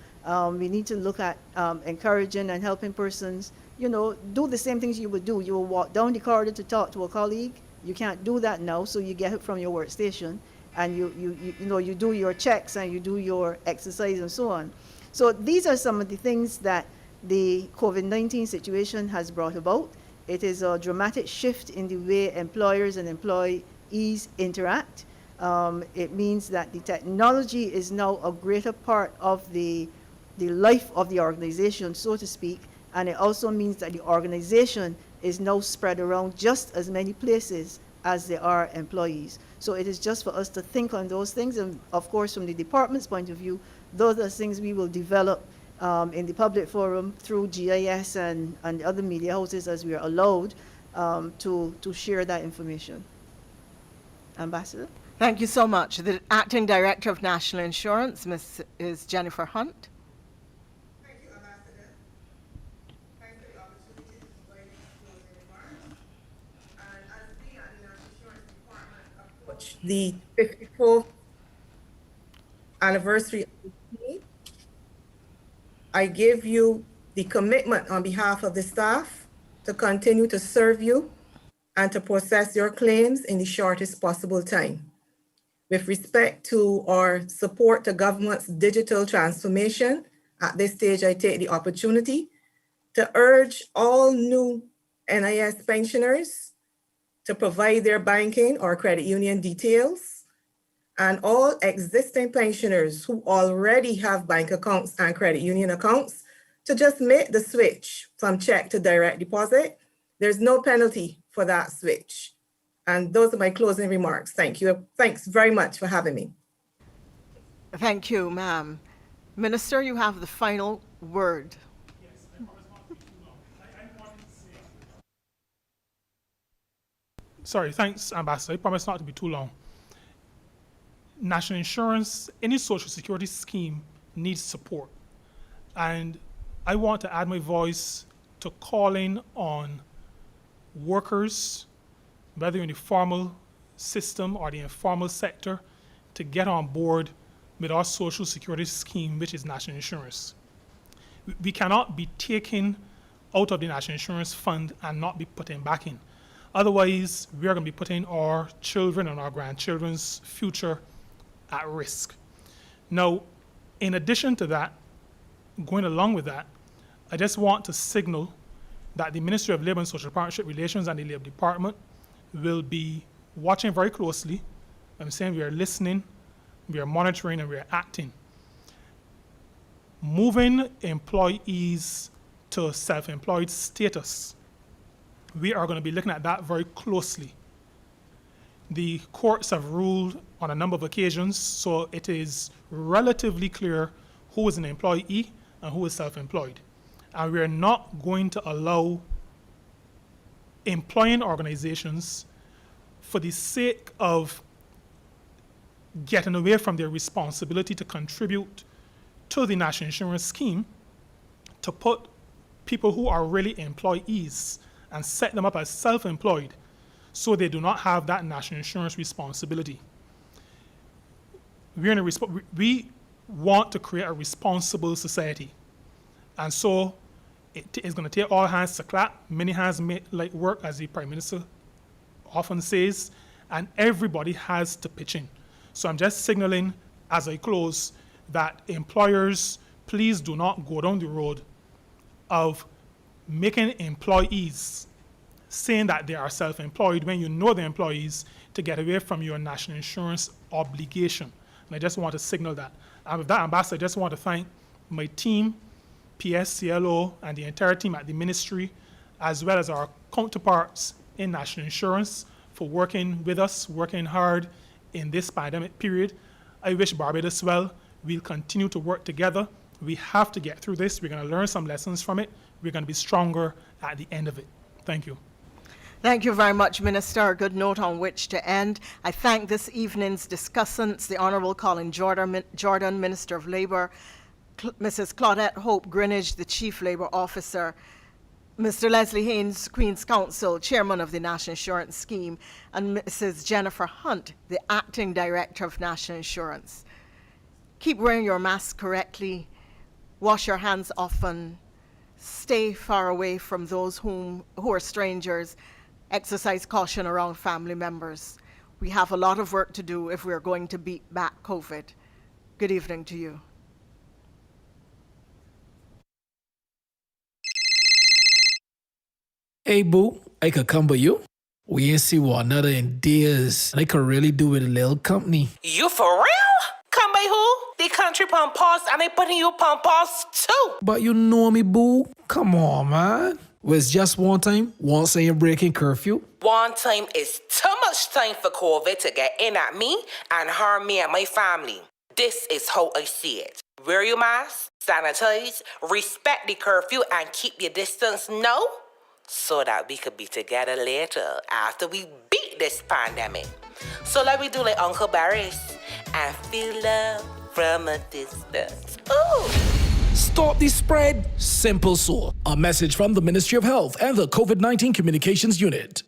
We need to look at encouraging and helping persons, do the same things you would do. You will walk down the corridor to talk to a colleague. You can't do that now, so you get it from your workstation, and you do your checks and you do your exercise and so on. So these are some of the things that the COVID-19 situation has brought about. It is a dramatic shift in the way employers and employees interact. It means that the technology is now a greater part of the life of the organization, so to speak, and it also means that the organization is now spread around just as many places as there are employees. So it is just for us to think on those things, and of course, from the department's point of view, those are things we will develop in the public forum through GIS and other media houses as we are allowed to share that information. Ambassador? Thank you so much. The Acting Director of National Insurance, Ms. Jennifer Hunt. Thank you, Ambassador. Thanks for the opportunity to provide these closing remarks. And as we at the National Insurance Department approach the 54th anniversary of the scheme, I give you the commitment on behalf of the staff to continue to serve you and to process your claims in the shortest possible time. With respect to our support to government's digital transformation, at this stage, I take the opportunity to urge all new NIS pensioners to provide their banking or credit union details, and all existing pensioners who already have bank accounts and credit union accounts to just make the switch from check to direct deposit. There's no penalty for that switch. And those are my closing remarks. Thank you. Thanks very much for having me. Thank you, ma'am. Minister, you have the final word. Sorry, thanks, Ambassador. I promise not to be too long. National insurance, any social security scheme needs support. And I want to add my voice to calling on workers, whether in the formal system or the informal sector, to get on board with our social security scheme, which is national insurance. We cannot be taken out of the national insurance fund and not be putting back in. Otherwise, we are going to be putting our children and our grandchildren's future at risk. Now, in addition to that, going along with that, I just want to signal that the Ministry of Labour and Social Partnership Relations and the Labour Department will be watching very closely. I'm saying we are listening, we are monitoring, and we are acting. Moving employees to self-employed status, we are going to be looking at that very closely. The courts have ruled on a number of occasions, so it is relatively clear who is an employee and who is self-employed. And we are not going to allow employing organizations, for the sake of getting away from their responsibility to contribute to the national insurance scheme, to put people who are really employees and set them up as self-employed so they do not have that national insurance responsibility. We want to create a responsible society. And so it is going to take all hands to clap. Many hands make light work, as the Prime Minister often says, and everybody has to pitch in. So I'm just signaling as I close that employers, please do not go down the road of making employees saying that they are self-employed when you know the employees, to get away from your national insurance obligation. And I just want to signal that. And with that, Ambassador, I just want to thank my team, PSCLO, and the entire team at the ministry, as well as our counterparts in national insurance, for working with us, working hard in this pandemic period. I wish Barbados well. We'll continue to work together. We have to get through this. We're going to learn some lessons from it. We're going to be stronger at the end of it. Thank you. Thank you very much, Minister. A good note on which to end. I thank this evening's discussants, the Honourable Colin Jordan, Minister of Labour, Mrs. Claudette Hope Greenidge, the Chief Labour Officer, Mr. Leslie Haynes, Queen's Counsel, Chairman of the National Insurance Scheme, and Mrs. Jennifer Hunt, the Acting Director of National Insurance. Keep wearing your mask correctly, wash your hands often, stay far away from those who are strangers, exercise caution around family members. We have a lot of work to do if we're going to beat back COVID. Good evening to you. Hey boo, I could come with you. We ain't see one another in days. They could really do with a little company. You for real? Come by who? The country pump pause and they putting you pump pause too. But you know me, boo. Come on, man. Was just one time, once you're breaking curfew. One time is too much time for COVID to get in at me and harm me and my family. This is how I see it. Wear your mask, sanitize, respect the curfew, and keep your distance now, so that we could be together later after we beat this pandemic. So let me do like Uncle Barris and feel love from a distance. Ooh. Stop the spread. Simple so. A message from the Ministry of Health and the COVID-19 Communications Unit.